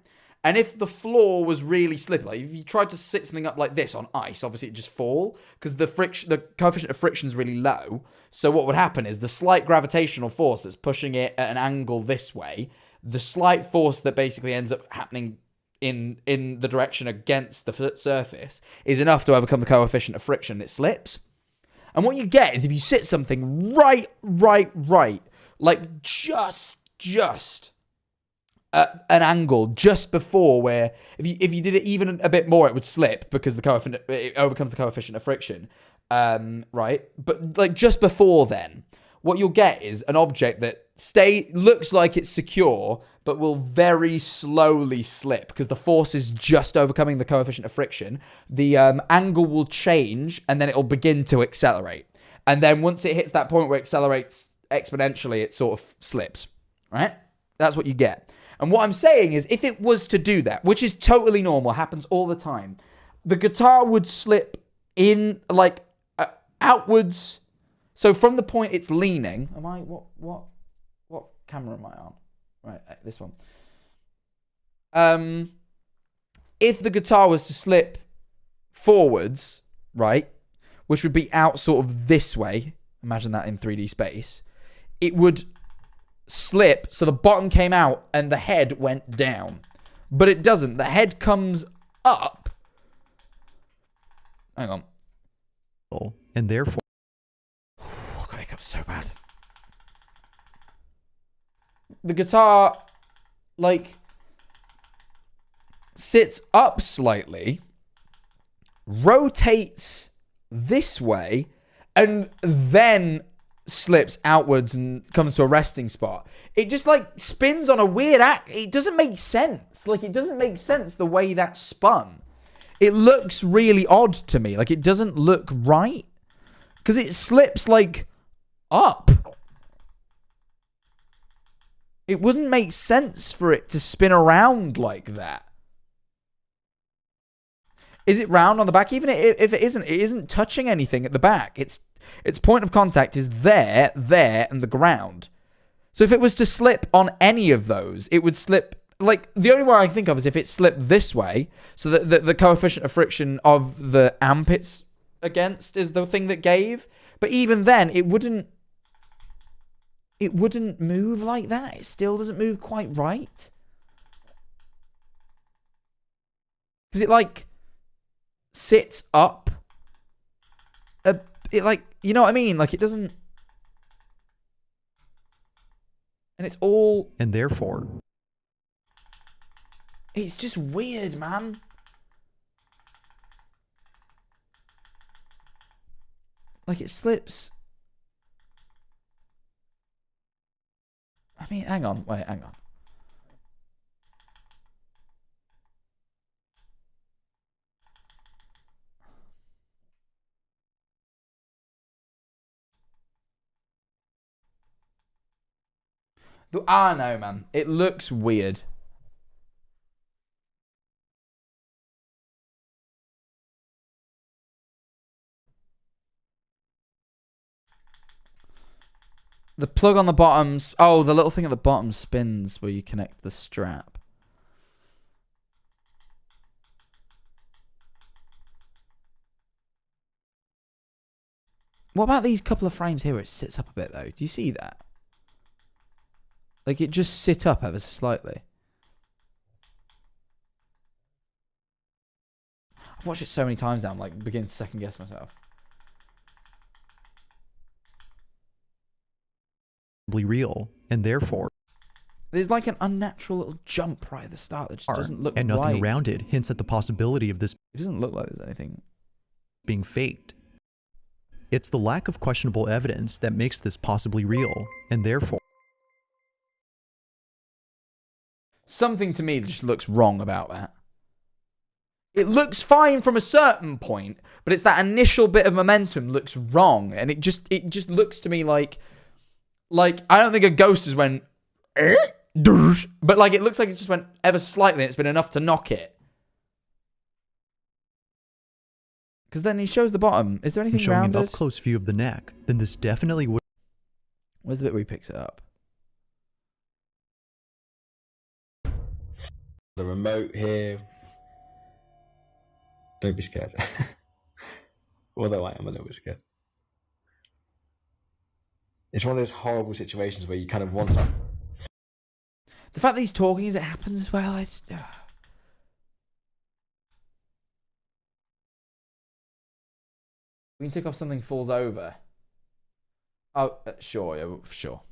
And if the floor was really slippery, like if you tried to sit something up like this on ice, obviously it'd just fall because the coefficient of friction is really low. So what would happen is the slight gravitational force that's pushing it at an angle this way, the slight force that basically ends up happening in the direction against the surface is enough to overcome the coefficient of friction. It slips. And what you get is if you sit something right, like just at an angle just before where if you did it even a bit more, it would slip because it overcomes the coefficient of friction, right? But like just before then, what you'll get is an object that looks like it's secure, but will very slowly slip because the force is just overcoming the coefficient of friction. The angle will change and then it'll begin to accelerate. And then once it hits that point where it accelerates exponentially, it sort of slips, right? That's what you get. And what I'm saying is if it was to do that, which is totally normal, happens all the time, the guitar would slip in like outwards. So from the point it's leaning, what camera am I on? Right, this one. If the guitar was to slip forwards, right, which would be out sort of this way, imagine that in 3D space, it would slip so the bottom came out and the head went down. But it doesn't. The head comes up. Hang on. And therefore... Oh, God, it comes so bad. The guitar, like, sits up slightly, rotates this way, and then slips outwards and comes to a resting spot. It just, like, spins on a weird act. It doesn't make sense. Like, it doesn't make sense the way that spun. It looks really odd to me. Like, it doesn't look right. Because it slips, like, up. It wouldn't make sense for it to spin around like that. Is it round on the back? Even if it isn't touching anything at the back. Its point of contact is there, and the ground. So if it was to slip on any of those, it would slip... Like, the only way I can think of is if it slipped this way, so that the coefficient of friction of the amp it's against is the thing that gave. But even then, it wouldn't move like that. It still doesn't move quite right. Because it, like, sits up. It, like, you know what I mean? Like, it doesn't... And it's all... And therefore... It's just weird, man. Like, it slips. I mean, hang on. Wait, hang on. I know, man. It looks weird. The plug on the bottom... Oh, the little thing at the bottom spins where you connect the strap. What about these couple of frames here where it sits up a bit, though? Do you see that? Like, it just sit up ever so slightly. I've watched it so many times now, I'm like beginning to second guess myself. Real, and therefore... There's like an unnatural little jump right at the start that just doesn't look and nothing right. around it hints at the possibility of this It doesn't look like there's anything. Being faked. It's the lack of questionable evidence that makes this possibly real, and therefore... Something to me just looks wrong about that. It looks fine from a certain point, but it's that initial bit of momentum looks wrong, and it just looks to me like I don't think a ghost has went, but like it looks like it just went ever slightly, and it's been enough to knock it. Because then he shows the bottom. Is there anything showing round an it? up-close view of the neck, then this definitely would... Where's the bit where he picks it up? The remote here. Don't be scared. Although I am a little bit scared. It's one of those horrible situations where you kind of want to... The fact that he's talking as it happens as well, I just... We can tick off something falls over. Oh, sure, yeah, sure.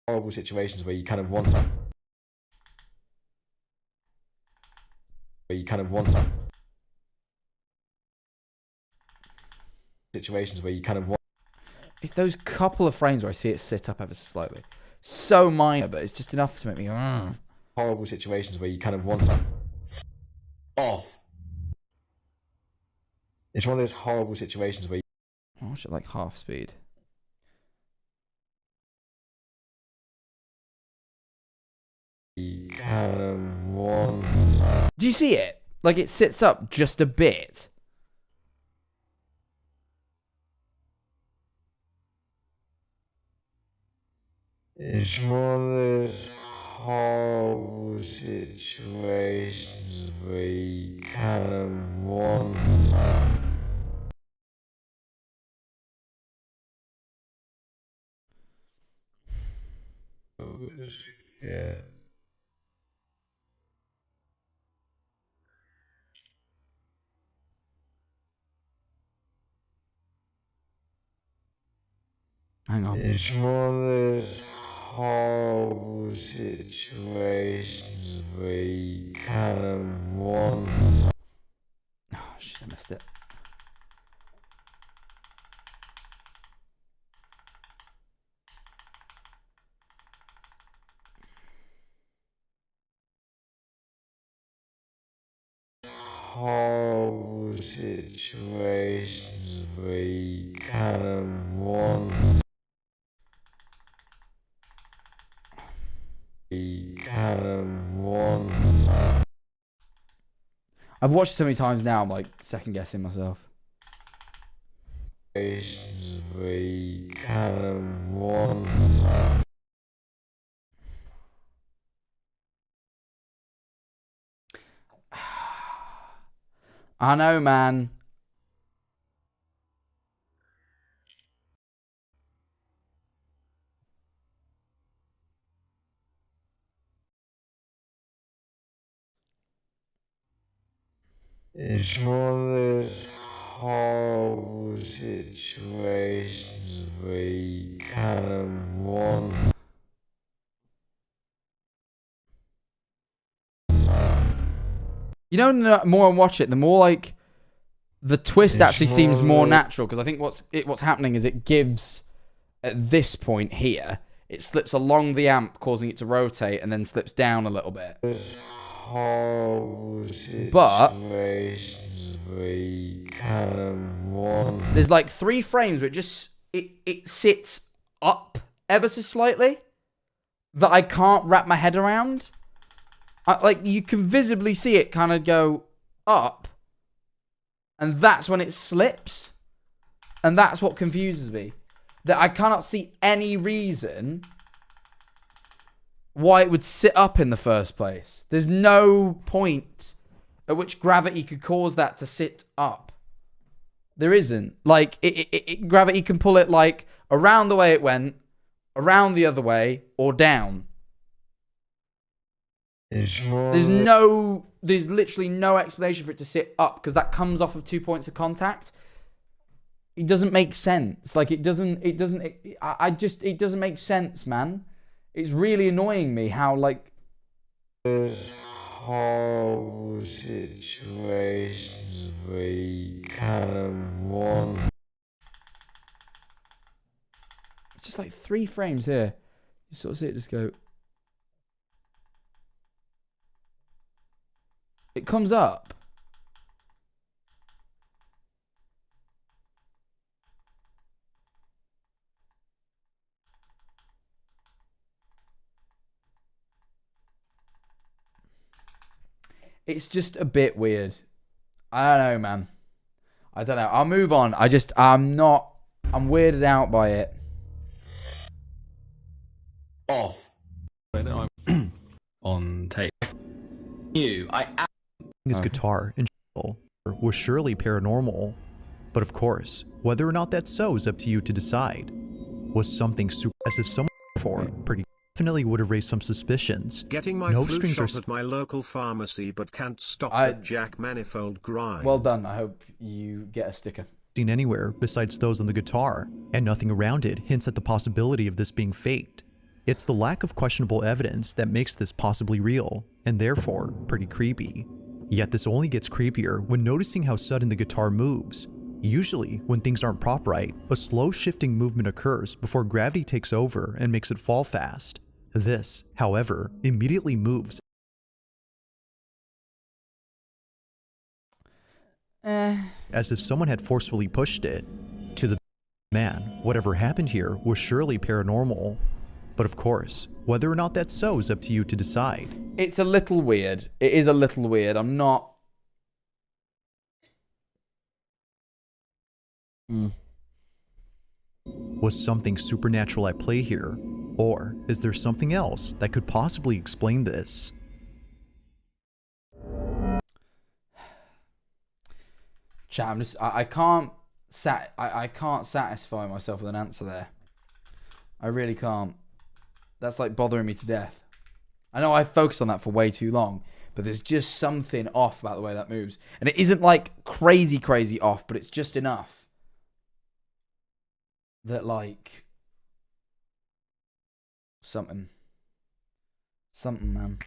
Horrible situations where you kind of want to... Situations where you kind of want... It's those couple of frames where I see it sit up ever so slightly. So minor, but it's just enough to make me go... Horrible situations where you kind of want to... Off. It's one of those horrible situations where you... I watch it like half speed. kind of want... Do you see it? Like it sits up just a bit. It's one of those horrible situations where you kind of want... Yeah. Hang on. It's one of those horrible situations where you kind of want... Oh, shit, I missed it. Horrible situations where you kind of want... You kind of want... I've watched it so many times now, I'm like second guessing myself. Situations where you kind of want... I know, man. It's one of those horrible situations where you kind of want. You know, the more I watch it, the more like the twist actually seems more natural, because I think what's happening is it gives at this point here, it slips along the amp, causing it to rotate, and then slips down a little bit. But there's like 3 frames where it sits up ever so slightly that I can't wrap my head around. Like, you can visibly see it kind of go up, and that's when it slips, and that's what confuses me. That I cannot see any reason why it would sit up in the first place. There's no point at which gravity could cause that to sit up. There isn't. Like, gravity can pull it, like, around the way it went, around the other way, or down. There's literally no explanation for it to sit up, because that comes off of 2 points of contact. It doesn't make sense. Like, it doesn't make sense, man. It's really annoying me how, like, horrible situations where you kind of want. It's just like 3 frames here. You sort of see it just go. It comes up. It's just a bit weird. I don't know, man. I don't know. I'll move on. I'm weirded out by it. Off. On tape. His guitar in was surely paranormal. But of course, whether or not that's so is up to you to decide. Was something super, as if someone before pretty definitely would have raised some suspicions. Getting my flu shot at my local pharmacy, but can't stop the Jack Manifold grind. Well done. I hope you get a sticker. Seen anywhere besides those on the guitar, and nothing around it hints at the possibility of this being faked. It's the lack of questionable evidence that makes this possibly real, and therefore pretty creepy. Yet this only gets creepier when noticing how sudden the guitar moves. Usually, when things aren't prop right, a slow shifting movement occurs before gravity takes over and makes it fall fast. This, however, immediately moves. As if someone had forcefully pushed it. To the man, whatever happened here was surely paranormal. But of course, whether or not that's so is up to you to decide. It's a little weird. It is a little weird. I'm not... Was something supernatural at play here? Or is there something else that could possibly explain this? Chat, I can't satisfy myself with an answer there. I really can't. That's like bothering me to death. I know I focused on that for way too long, but there's just something off about the way that moves. And it isn't like crazy off, but it's just enough that, like, something, man.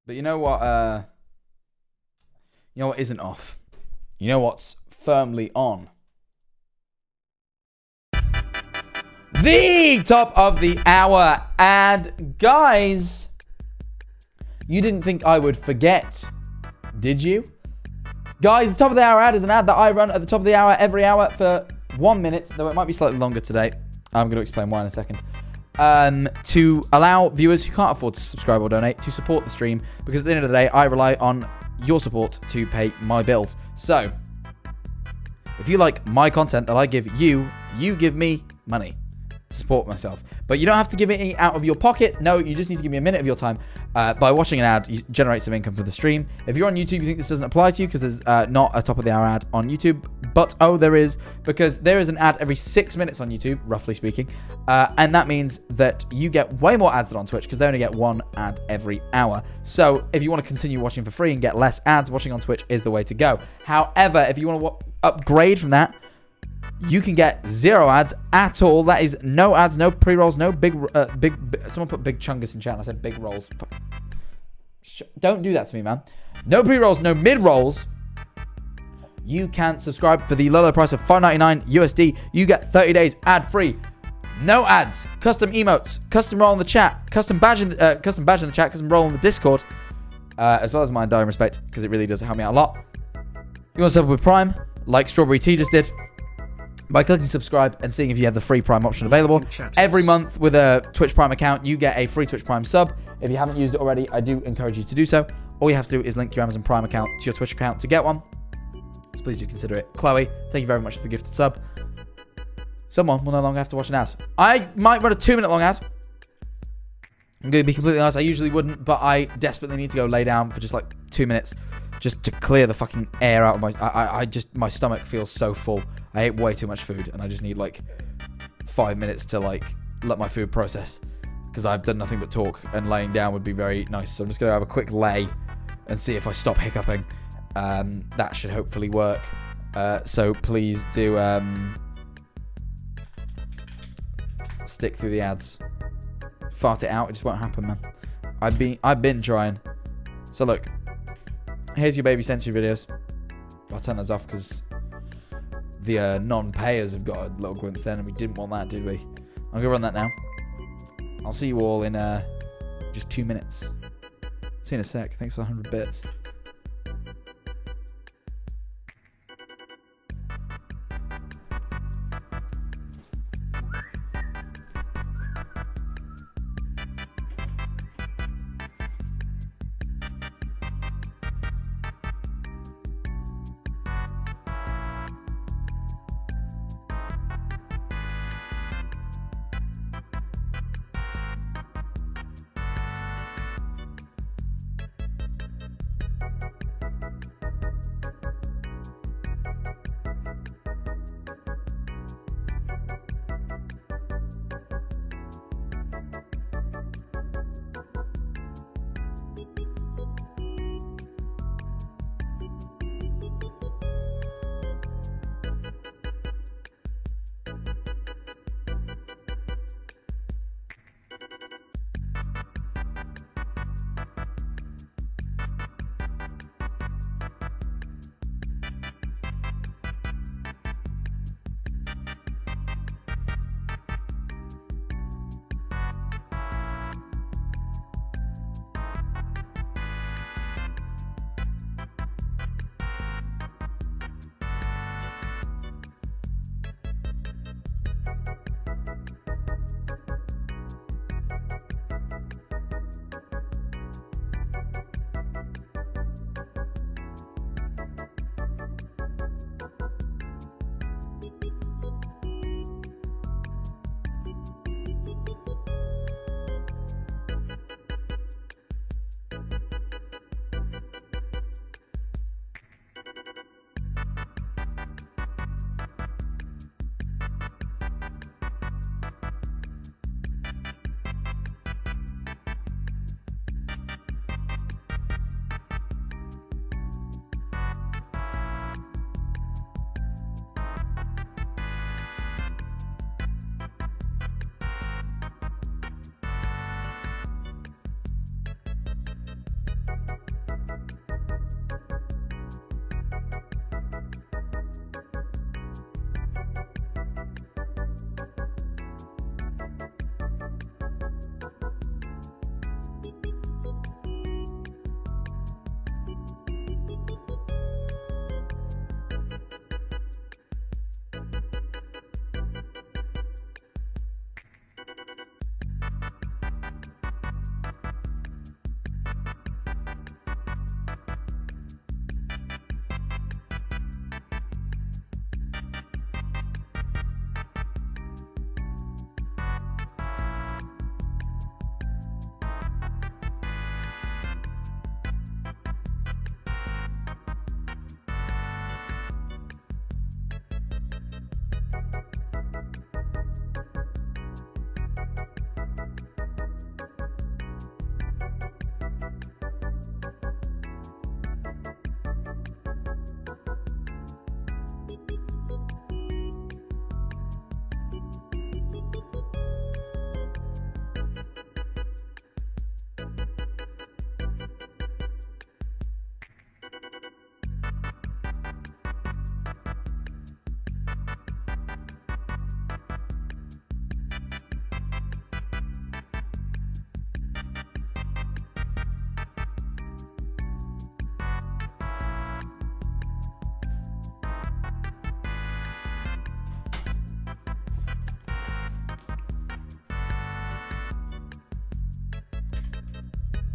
But you know what? You know what isn't off? You know what's firmly on? The top of the hour ad. Guys, you didn't think I would forget, did you? Guys, the top of the hour ad is an ad that I run at the top of the hour every hour for 1 minute, though it might be slightly longer today. I'm going to explain why in a second. To allow viewers who can't afford to subscribe or donate to support the stream, because at the end of the day, I rely on your support to pay my bills. So, if you like my content that I give you, you give me money to support myself. But you don't have to give it out of your pocket. No, you just need to give me a minute of your time. By watching an ad, you generate some income for the stream. If you're on YouTube, you think this doesn't apply to you because there's not a top of the hour ad on YouTube. But, there is, because there is an ad every 6 minutes on YouTube, roughly speaking. And that means that you get way more ads than on Twitch because they only get one ad every hour. So if you want to continue watching for free and get less ads, watching on Twitch is the way to go. However, if you want to upgrade from that, you can get 0 ads at all. That is no ads, no pre-rolls, no big... someone put big chungus in chat and I said big rolls. Don't do that to me, man. No pre-rolls, no mid-rolls. You can subscribe for the low price of $5.99 USD. You get 30 days ad-free. No ads. Custom emotes. Custom roll in the chat. Custom badge in the chat. Custom roll in the Discord. As well as my undying respect, because it really does help me out a lot. You want to sub with Prime, like Strawberry Tea just did, by clicking subscribe and seeing if you have the free Prime option available. Every month with a Twitch Prime account, you get a free Twitch Prime sub. If you haven't used it already, I do encourage you to do so. All you have to do is link your Amazon Prime account to your Twitch account to get one. So please do consider it. Chloe, thank you very much for the gifted sub. Someone will no longer have to watch an ad. I might run a 2-minute long ad. I'm going to be completely honest, I usually wouldn't, but I desperately need to go lay down for just like 2 minutes. Just to clear the fucking air out of my... my stomach feels so full. I ate way too much food, and I just need, like, 5 minutes to, like, let my food process. Because I've done nothing but talk, and laying down would be very nice. So I'm just going to have a quick lay and see if I stop hiccuping. That should hopefully work. So please do stick through the ads. Fart it out. It just won't happen, man. I've been trying. So look. Here's your baby sensory videos. I'll turn those off because the non-payers have got a little glimpse then, and we didn't want that, did we? I'm going to run that now. I'll see you all in just 2 minutes. See you in a sec. Thanks for the 100 bits.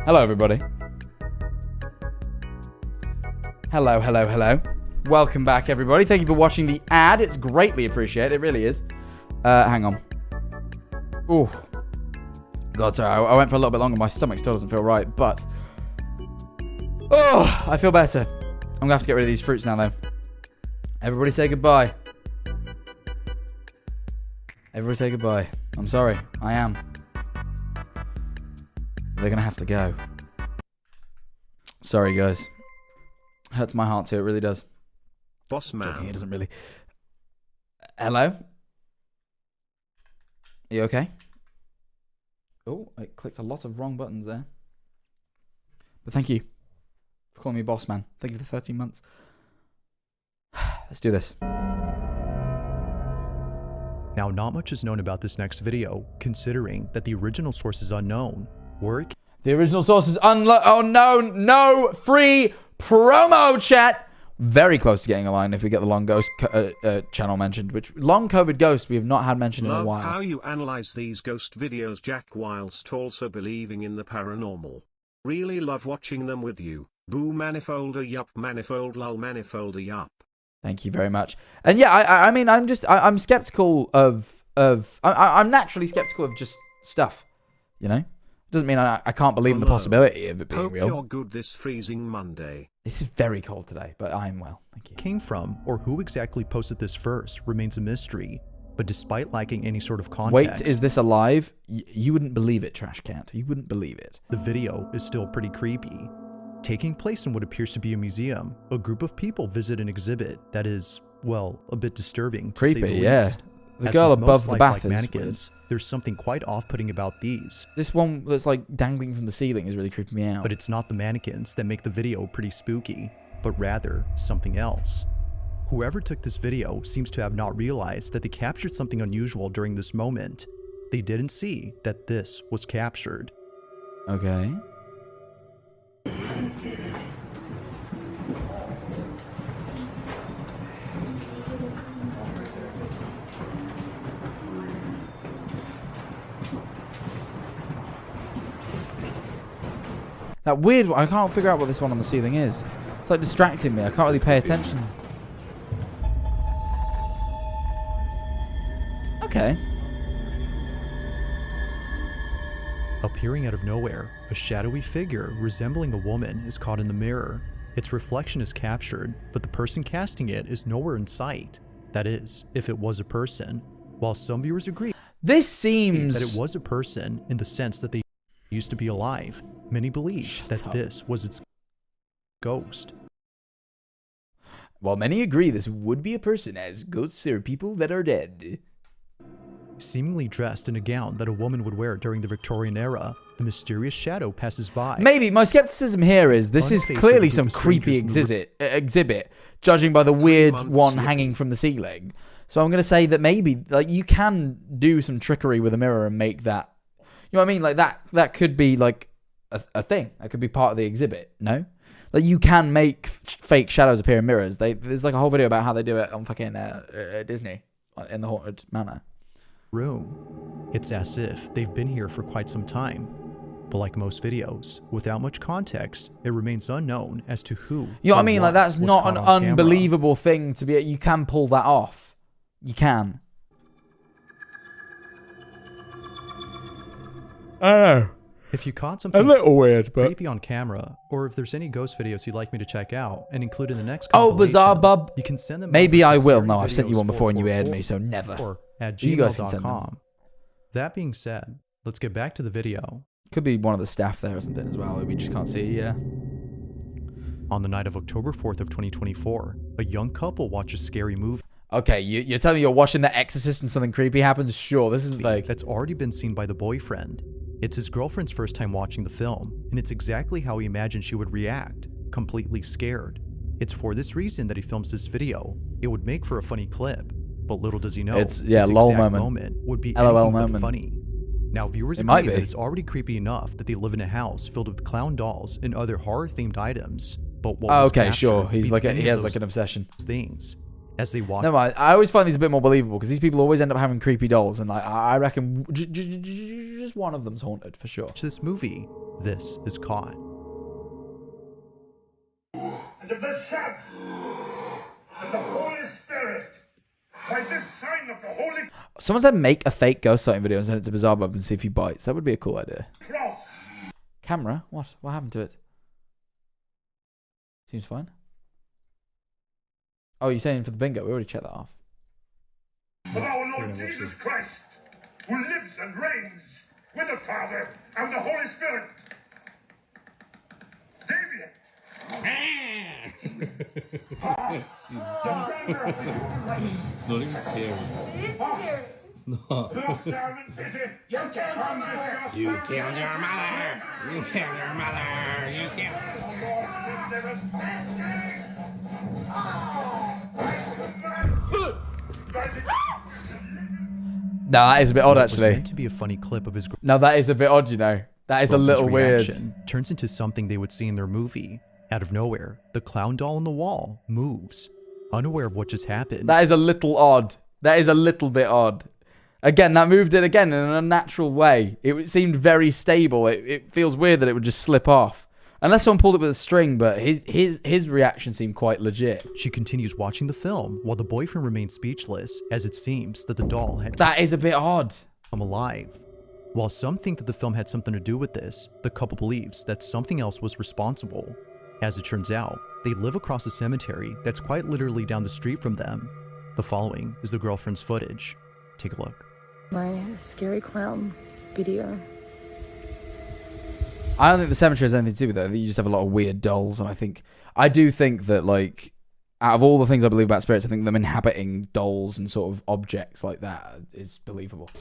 Hello, everybody. Hello, hello, hello. Welcome back, everybody. Thank you for watching the ad. It's greatly appreciated. It really is. Hang on. Oh, God, sorry. I went for a little bit longer. My stomach still doesn't feel right, but... Oh, I feel better. I'm going to have to get rid of these fruits now, though. Everybody say goodbye. Everybody say goodbye. I'm sorry. I am. They're going to have to go. Sorry, guys. Hurts my heart too. It really does. Boss man. It doesn't really. Hello? You okay? Oh, I clicked a lot of wrong buttons there. But thank you for calling me boss man. Thank you for 13 months. Let's do this. Now, not much is known about this next video, considering that the original source is unknown. The original source is oh no, no free promo chat. Very close to getting a line if we get the long ghost channel mentioned, which long COVID ghost we have not had mentioned in a while. Love how you analyze these ghost videos, Jack, whilst also believing in the paranormal. Really love watching them with you. Boo manifold yup, manifold lol, manifold yup. Thank you very much. And yeah, I mean, I'm skeptical of I'm naturally skeptical of just stuff, you know. Doesn't mean I can't believe in the possibility of it being real. Hope you're good this freezing Monday. This is very cold today, but I'm well. Thank you. Came from, or who exactly posted this first, remains a mystery. But despite lacking any sort of context... Wait, is this alive? You wouldn't believe it, Trash Cat. You wouldn't believe it. The video is still pretty creepy. Taking place in what appears to be a museum, a group of people visit an exhibit that is, well, a bit disturbing to creepy, say the yeah. least. The As girl with above most the bath lifelike is mannequins, there's something quite off-putting about these. This one that's like dangling from the ceiling is really creeping me out. But it's not the mannequins that make the video pretty spooky, but rather something else. Whoever took this video seems to have not realized that they captured something unusual during this moment. They didn't see that this was captured. Okay. That weird one, I can't figure out what this one on the ceiling is. It's like distracting me. I can't really pay attention. Okay. Appearing out of nowhere, a shadowy figure resembling a woman is caught in the mirror. Its reflection is captured, but the person casting it is nowhere in sight. That is, if it was a person. While some viewers agree this seems that it was a person in the sense that they used to be alive, many believe that this was its ghost. While many agree this would be a person, as ghosts are people that are dead. Seemingly dressed in a gown that a woman would wear during the Victorian era, the mysterious shadow passes by. Maybe my skepticism here is this is clearly some creepy exhibit, judging by the weird one hanging from the ceiling. So I'm going to say that maybe like you can do some trickery with a mirror and make that, you know what I mean? Like that could be like a thing. That could be part of the exhibit. No, like you can make fake shadows appear in mirrors. There's like a whole video about how they do it on fucking Disney in the Haunted Manor. Room. It's as if they've been here for quite some time. But like most videos, without much context, it remains unknown as to who. You know what I mean? Like that's not an unbelievable thing to be. You can pull that off. You can. I know. If you caught something a little weird, but creepy on camera, or if there's any ghost videos you'd like me to check out and include in the next BizarreBub, you can send them. Maybe I will. No, I've sent you one before and you aired me, so never. Or at gmail.com. That being said, let's get back to the video. Could be one of the staff there or something as well. We just can't see. Yeah. On the night of October 4th of 2024, a young couple watches scary movie. Okay, you're telling me you're watching The Exorcist and something creepy happens? Sure, this is like... That's already been seen by the boyfriend. It's his girlfriend's first time watching the film, and it's exactly how he imagined she would react, completely scared. It's for this reason that he films this video. It would make for a funny clip, but little does he know, it's, yeah, lol moment would be LOL anything but funny. Now, viewers agree that it's already creepy enough that they live in a house filled with clown dolls and other horror-themed items. But what was okay, sure, he has like an obsession. Things. As they watch. No, I always find these a bit more believable because these people always end up having creepy dolls, and like I reckon just one of them's haunted for sure. This movie, this is caught. And of the Son, and the Holy Spirit, by this sign of the Holy Someone said make a fake ghost sighting video and send it to BizarreBub and see if he bites. That would be a cool idea. Cross. Camera? What? What happened to it? Seems fine. Oh, you're saying for the bingo? We already checked that off. Of our Lord Jesus Christ, who lives and reigns with the Father and the Holy Spirit. Damien. It's not even scary. It is scary. Look down and pity. You killed your mother! You killed your mother! You killed your mother! You killed... No, that is a bit odd, What was actually. meant to be a funny clip of his No, that is a bit odd, you know. That is a girlfriend's little weird. reaction turns into something they would see in their movie. Out of nowhere, the clown doll on the wall moves, unaware of what just happened. That is a little odd. That is a little bit odd. Again, that moved it again in an unnatural way. It seemed very stable. It feels weird that it would just slip off. Unless someone pulled it with a string, but his reaction seemed quite legit. She continues watching the film while the boyfriend remains speechless, as it seems that the doll had That is a bit odd. come alive. While some think that the film had something to do with this, the couple believes that something else was responsible. As it turns out, they live across a cemetery that's quite literally down the street from them. The following is the girlfriend's footage. Take a look. My scary clown video. I don't think the cemetery has anything to do with it. I think you just have a lot of weird dolls, and I do think that, like, out of all the things I believe about spirits, I think them inhabiting dolls and sort of objects like that is believable.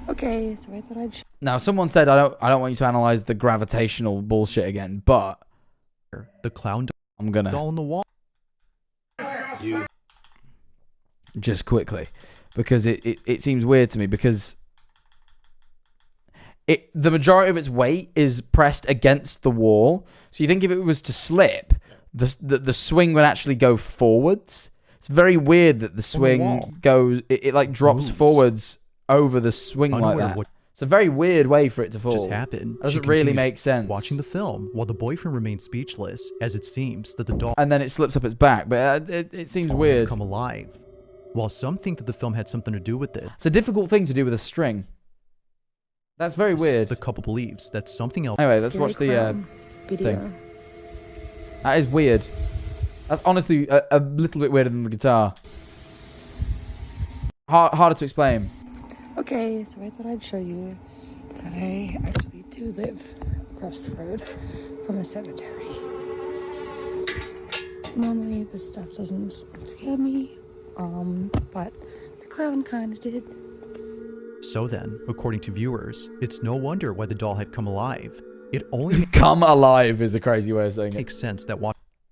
Okay, so I thought I'd Now, someone said I don't want you to analyze the gravitational bullshit again, but The clown I'm gonna doll on the wall. just quickly, because it seems weird to me, because the majority of its weight is pressed against the wall. So you think if it was to slip, the swing would actually go forwards. It's very weird that the swing goes, it like drops Moves. forwards over the swing like Unaware of that. what It's a very weird way for it to fall. just happened. That doesn't She really continues make sense. Watching the film while the boyfriend remains speechless, as it seems that the doll And then it slips up its back, but it seems had weird. come alive. While some think that the film had something to do with it, It's a difficult thing to do with a string. That's very weird. the couple believes that something else Anyway, let's scary watch the clown video. thing. That is weird. That's honestly a little bit weirder than the guitar. Harder to explain. Okay, so I thought I'd show you that I actually do live across the road from a cemetery. Normally this stuff doesn't scare me, but the clown kind of did. So then, according to viewers, it's no wonder why the doll had come alive. It only Come alive is a crazy way of saying it. makes sense that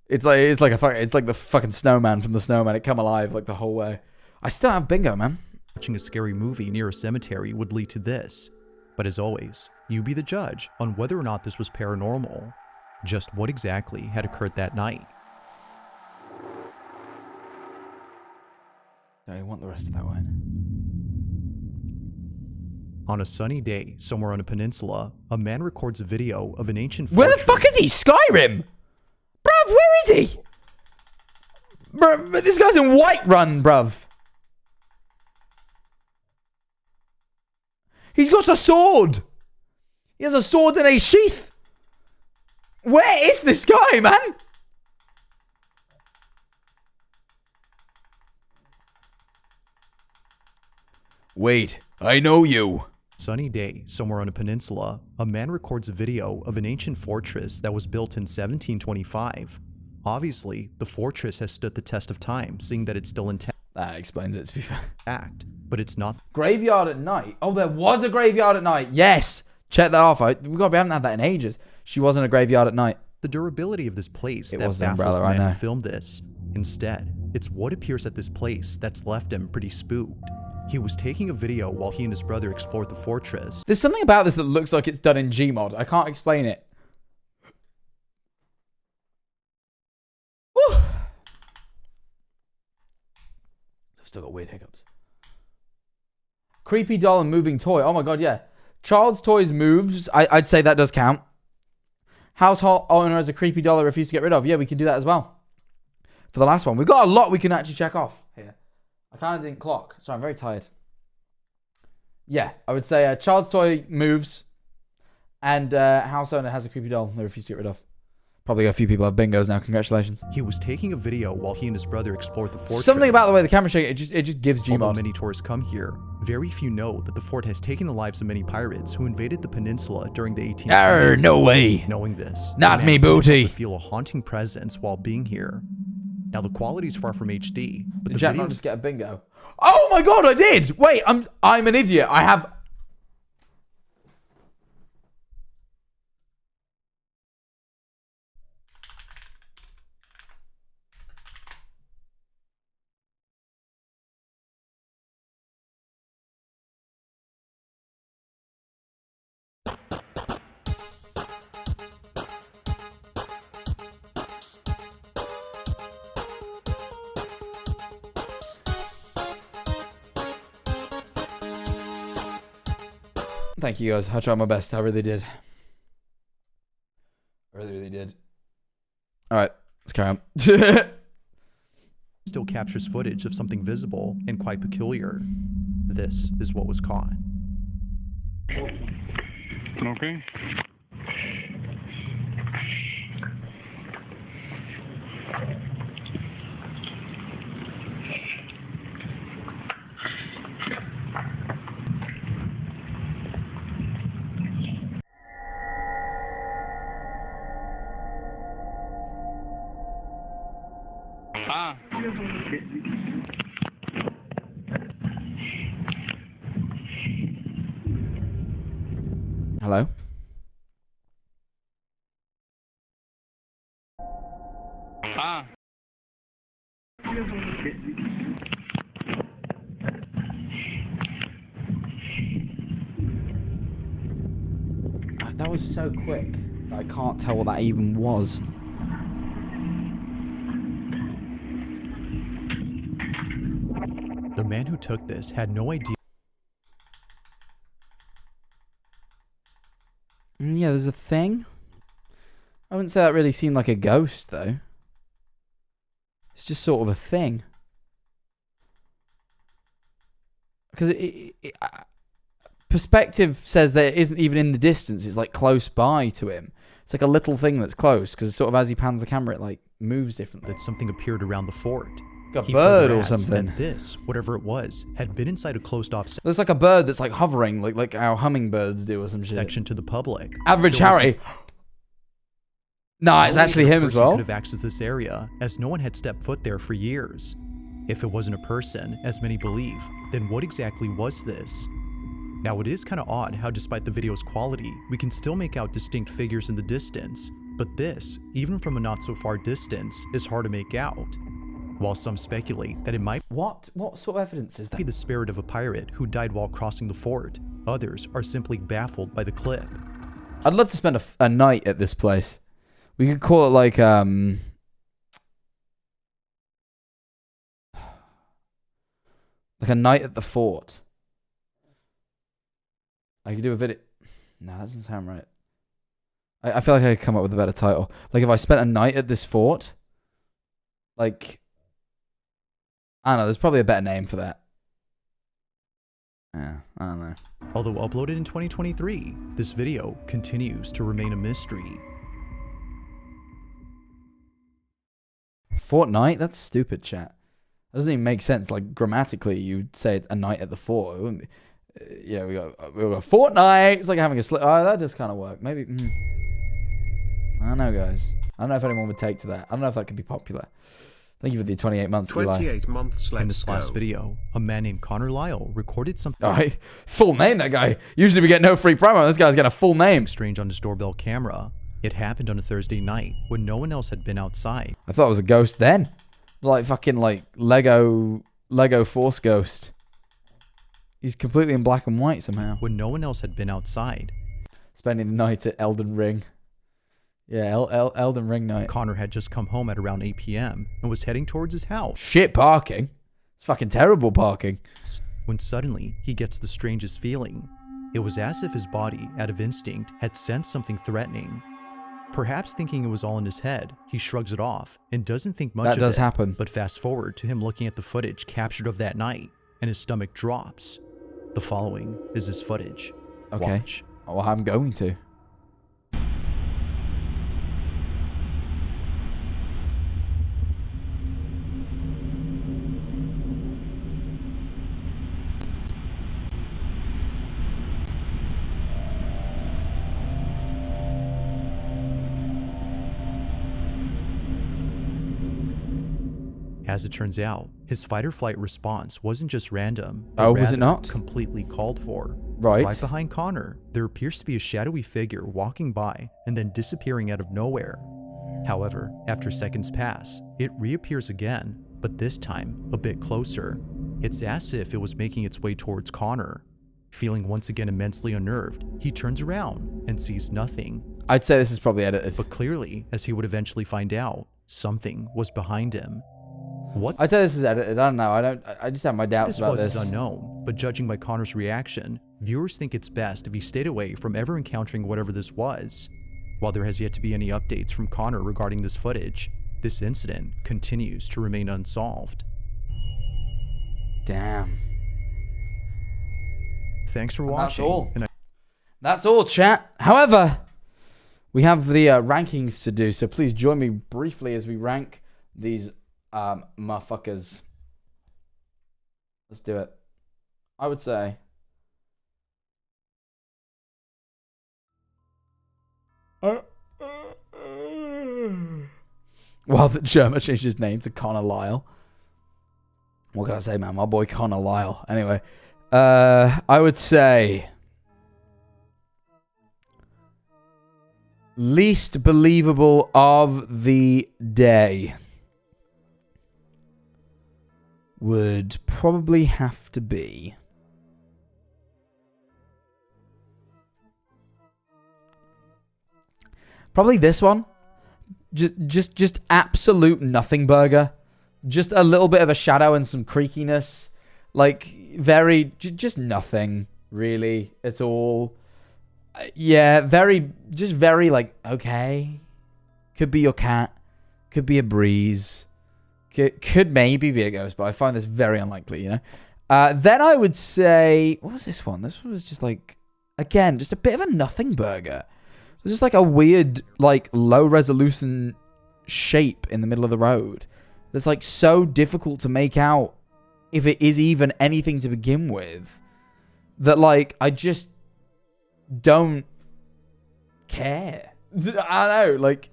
It's like the fucking snowman from the Snowman. It come alive like the whole way. I still have bingo, man. watching a scary movie near a cemetery would lead to this. But as always, you be the judge on whether or not this was paranormal. Just what exactly had occurred that night. I want the rest of that one. On a sunny day, somewhere on a peninsula, a man records a video of an ancient Where the fortress. fuck is he? Skyrim? Bruv, where is he? Bruv, this guy's in Whiterun, bruv. He's got a sword. He has a sword in a sheath. Where is this guy, man? Wait, I know you. Sunny day, somewhere on a peninsula, a man records a video of an ancient fortress that was built in 1725. Obviously, the fortress has stood the test of time, seeing that it's still intact, That explains it, to be fair. but it's not Graveyard at night. Oh, there was a graveyard at night. Yes. Check that off. We haven't had that in ages. She was in a graveyard at night. the durability of this place It that was the baffles umbrella, I the man know. who filmed this. Instead, it's what appears at this place that's left him pretty spooked. He was taking a video while he and his brother explored the fortress. There's something about this that looks like it's done in Gmod. I can't explain it. Whew. I've still got weird hiccups. Creepy doll and moving toy. Oh my god, yeah. Child's toys moves. I'd say that does count. Household owner has a creepy doll they refuse to get rid of. Yeah, we can do that as well. For the last one. We've got a lot we can actually check off here. I kind of didn't clock. Sorry, I'm very tired. Yeah, I would say child's toy moves. And house owner has a creepy doll they refuse to get rid of. Probably a few people have bingos now. Congratulations. He was taking a video while he and his brother explored the fortress. Something about the way the camera shake, it just gives Gmod. Although many tourists come here, very few know that the fort has taken the lives of many pirates who invaded the peninsula during the 18th century. No way. Knowing this, Not me, booty. Feel a haunting presence while being here. Now the quality is far from HD, but Did the Jack videos not just get a bingo? Oh my god, I did! Wait, I'm an idiot. I have. Thank you guys. I tried my best. I really did. I really did. Alright, let's carry on. still captures footage of something visible and quite peculiar. This is what was caught. Okay. Hello? That was so quick. I can't tell what that even was. The man who took this had no idea. Yeah, there's a thing. I wouldn't say that really seemed like a ghost, though. It's just sort of a thing. Because perspective says that it isn't even in the distance. It's like close by to him. It's like a little thing that's close. Because sort of as he pans the camera, it like moves differently. That something appeared around the fort. Like a bird or adds something. That this, whatever it was, had been inside a closed-off Looks like a bird that's like hovering, like how hummingbirds do or some shit. section to the public. Average Harry. Nah, it's actually him as well. Could have accessed this area, as no one had stepped foot there for years. If it wasn't a person, as many believe, then what exactly was this? Now, it is kind of odd how, despite the video's quality, we can still make out distinct figures in the distance. But this, even from a not-so-far distance, is hard to make out. While some speculate that it might What sort of evidence is that? be the spirit of a pirate who died while crossing the fort, others are simply baffled by the clip. I'd love to spend a night at this place. We could call it like a night at the fort. I could do a video. No, that doesn't sound right. I feel like I could come up with a better title. Like if I spent a night at this fort, like I don't know. There's probably a better name for that. Yeah, I don't know. Although uploaded in 2023, this video continues to remain a mystery. Fortnight? That's stupid, chat. That doesn't even make sense. Like grammatically, you'd say it's a night at the fort. It wouldn't be. Yeah, we got a fortnight. It's like having a slip. Oh, that does kind of work. Maybe. I don't know, guys. I don't know if anyone would take to that. I don't know if that could be popular. Thank you for the 28 months. 28 months. In this last video, a man named Connor Lyle recorded something. All right, full name that guy. Usually we get no free promo. This guy's got a full name. Strange on his doorbell camera. It happened on a Thursday night when no one else had been outside. I thought it was a ghost then, like fucking like Lego Force Ghost. He's completely in black and white somehow. When no one else had been outside. Spending the night at Elden Ring. Yeah, Elden Ring night. Connor had just come home at around 8 p.m. and was heading towards his house. Shit parking. It's fucking terrible parking. When suddenly, he gets the strangest feeling. It was as if his body, out of instinct, had sensed something threatening. Perhaps thinking it was all in his head, he shrugs it off and doesn't think much of it. That does happen. But fast forward to him looking at the footage captured of that night, and his stomach drops. The following is his footage. Okay. Watch. Well, I'm going to. As it turns out, his fight-or-flight response wasn't just random, Oh, but was it rather not? completely called for. Right. Right behind Connor, there appears to be a shadowy figure walking by and then disappearing out of nowhere. However, after seconds pass, it reappears again, but this time a bit closer. It's as if it was making its way towards Connor. Feeling once again immensely unnerved, he turns around and sees nothing. I'd say this is probably edited. But clearly, as he would eventually find out, something was behind him. What I'd say this is edited. I don't know. I just have my doubts this about was this. is unknown, but judging by Connor's reaction, viewers think it's best if he stayed away from ever encountering whatever this was. While there has yet to be any updates from Connor regarding this footage, this incident continues to remain unsolved. Damn. Thanks for And watching. that's all. And That's all, chat. However, we have the rankings to do, so please join me briefly as we rank these motherfuckers. Let's do it. I would say well, the German changed his name to Connor Lyle. What can I say, man? My boy Connor Lyle. Anyway, I would say least believable of the day would probably have to be probably this one. Just absolute nothing burger. Just a little bit of a shadow and some creakiness. Like, just nothing, really, at all. Yeah, very, like, okay. Could be your cat. Could be a breeze. Could maybe be a ghost, but I find this very unlikely, you know? Then I would say, what was this one? This one was just like, again, just a bit of a nothing burger. It was just like a weird, like, low-resolution shape in the middle of the road. That's, like, so difficult to make out if it is even anything to begin with. That, like, I just don't care. I don't know, like,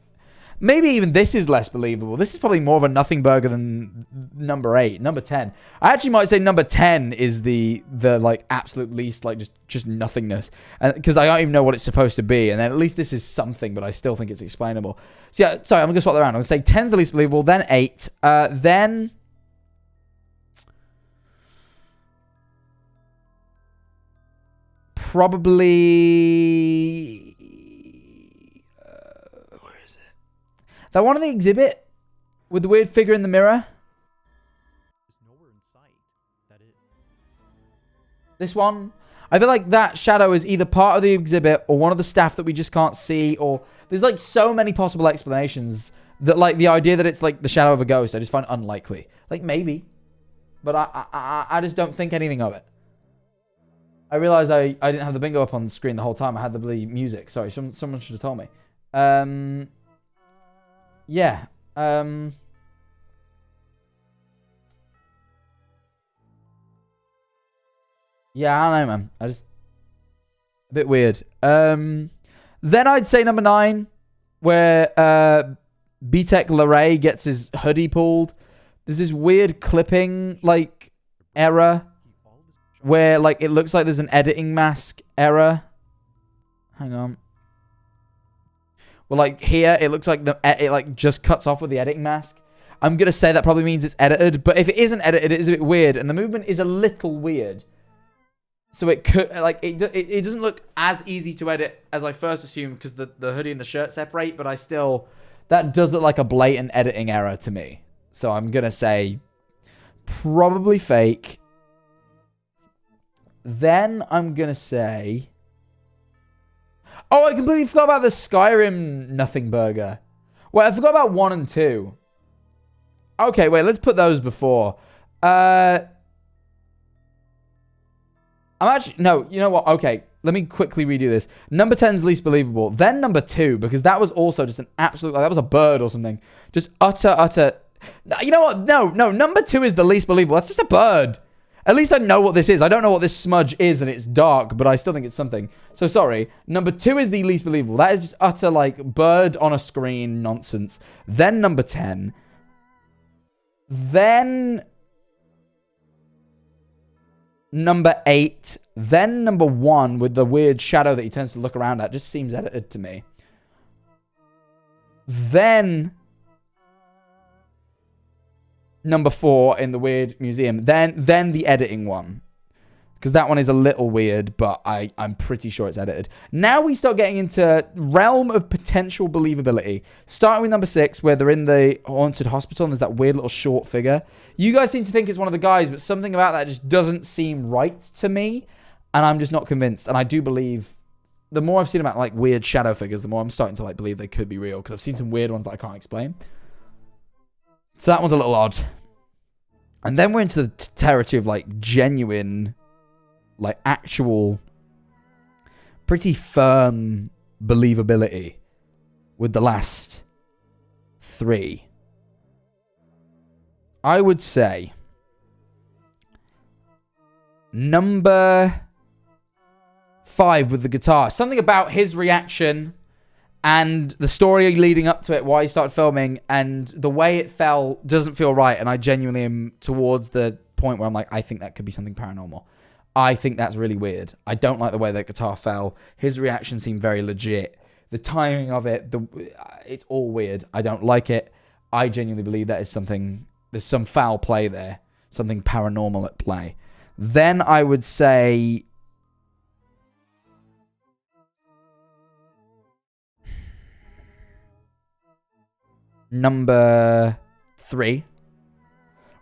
maybe even this is less believable. This is probably more of a nothing burger than number 8, number 10. I actually might say number 10 is the like absolute least, like just nothingness, and because I don't even know what it's supposed to be. And then at least this is something, but I still think it's explainable. So yeah, sorry, I'm gonna swap that around. I'm gonna say 10's the least believable, then 8, then probably. That one on the exhibit with the weird figure in the mirror. This one. I feel like that shadow is either part of the exhibit or one of the staff that we just can't see. Or there's like so many possible explanations that like the idea that it's like the shadow of a ghost, I just find unlikely. Like maybe. But I just don't think anything of it. I realized I didn't have the bingo up on the screen the whole time. I had the bloody music. Sorry, someone should have told me. Yeah. Yeah, I don't know, man. A bit weird. Then I'd say number 9, where BTEC Larray gets his hoodie pulled. There's this weird clipping, like, error, where, like, it looks like there's an editing mask error. Hang on. Well, like, here, it looks like it, like, just cuts off with the editing mask. I'm going to say that probably means it's edited. But if it isn't edited, it is a bit weird. And the movement is a little weird. So it could, like, it doesn't look as easy to edit as I first assumed because the hoodie and the shirt separate. But I still, that does look like a blatant editing error to me. So I'm going to say probably fake. Then I'm going to say... Oh, I completely forgot about the Skyrim Nothing Burger. Wait, I forgot about 1 and 2. Okay, wait, let's put those before. I'm actually... No, you know what? Okay, let me quickly redo this. Number 10 is least believable. Then number 2, because that was also just an absolute... Like, that was a bird or something. Just utter... You know what? No. Number 2 is the least believable. That's just a bird. At least I know what this is. I don't know what this smudge is, and it's dark, but I still think it's something. So, sorry. Number 2 is the least believable. That is just utter, like, bird on a screen nonsense. Then number 10. Then... number 8. Then number 1 with the weird shadow that he tends to look around at. Just seems edited to me. Then... number 4 in the weird museum. Then the editing one. Because that one is a little weird, but I'm pretty sure it's edited. Now we start getting into realm of potential believability. Starting with number 6, where they're in the haunted hospital, and there's that weird little short figure. You guys seem to think it's one of the guys, but something about that just doesn't seem right to me. And I'm just not convinced. And I do believe... the more I've seen about, like, weird shadow figures, the more I'm starting to, like, believe they could be real. Because I've seen some weird ones that I can't explain. So that one's a little odd. And then we're into the territory of, like, genuine, like, actual, pretty firm believability with the last 3. I would say number 5 with the guitar. Something about his reaction... and the story leading up to it, why he started filming, and the way it fell doesn't feel right. And I genuinely am towards the point where I'm like, I think that could be something paranormal. I think that's really weird. I don't like the way that guitar fell. His reaction seemed very legit. The timing of it, it's all weird. I don't like it. I genuinely believe that is something, there's some foul play there. Something paranormal at play. Then I would say... number 3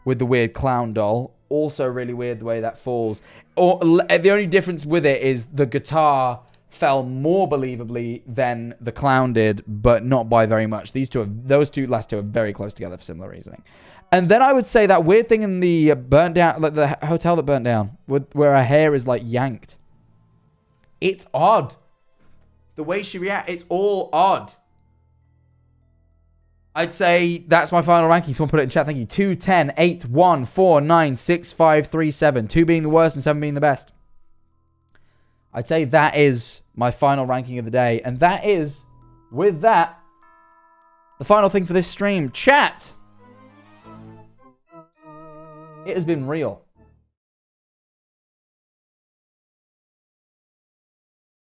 with the weird clown doll. Also really weird the way that falls. Or the only difference with it is the guitar fell more believably than the clown did, but not by very much. Those two last two are very close together for similar reasoning. And then I would say that weird thing in the burnt down, like the hotel that burnt down, where her hair is like yanked. It's odd. The way she reacts, it's all odd. I'd say that's my final ranking. Someone put it in chat. Thank you. 2, 10, 8, 1, 4, 9, 6, 5, 3, 7. 2 being the worst and 7 being the best. I'd say that is my final ranking of the day. And that is, with that, the final thing for this stream. Chat! It has been real.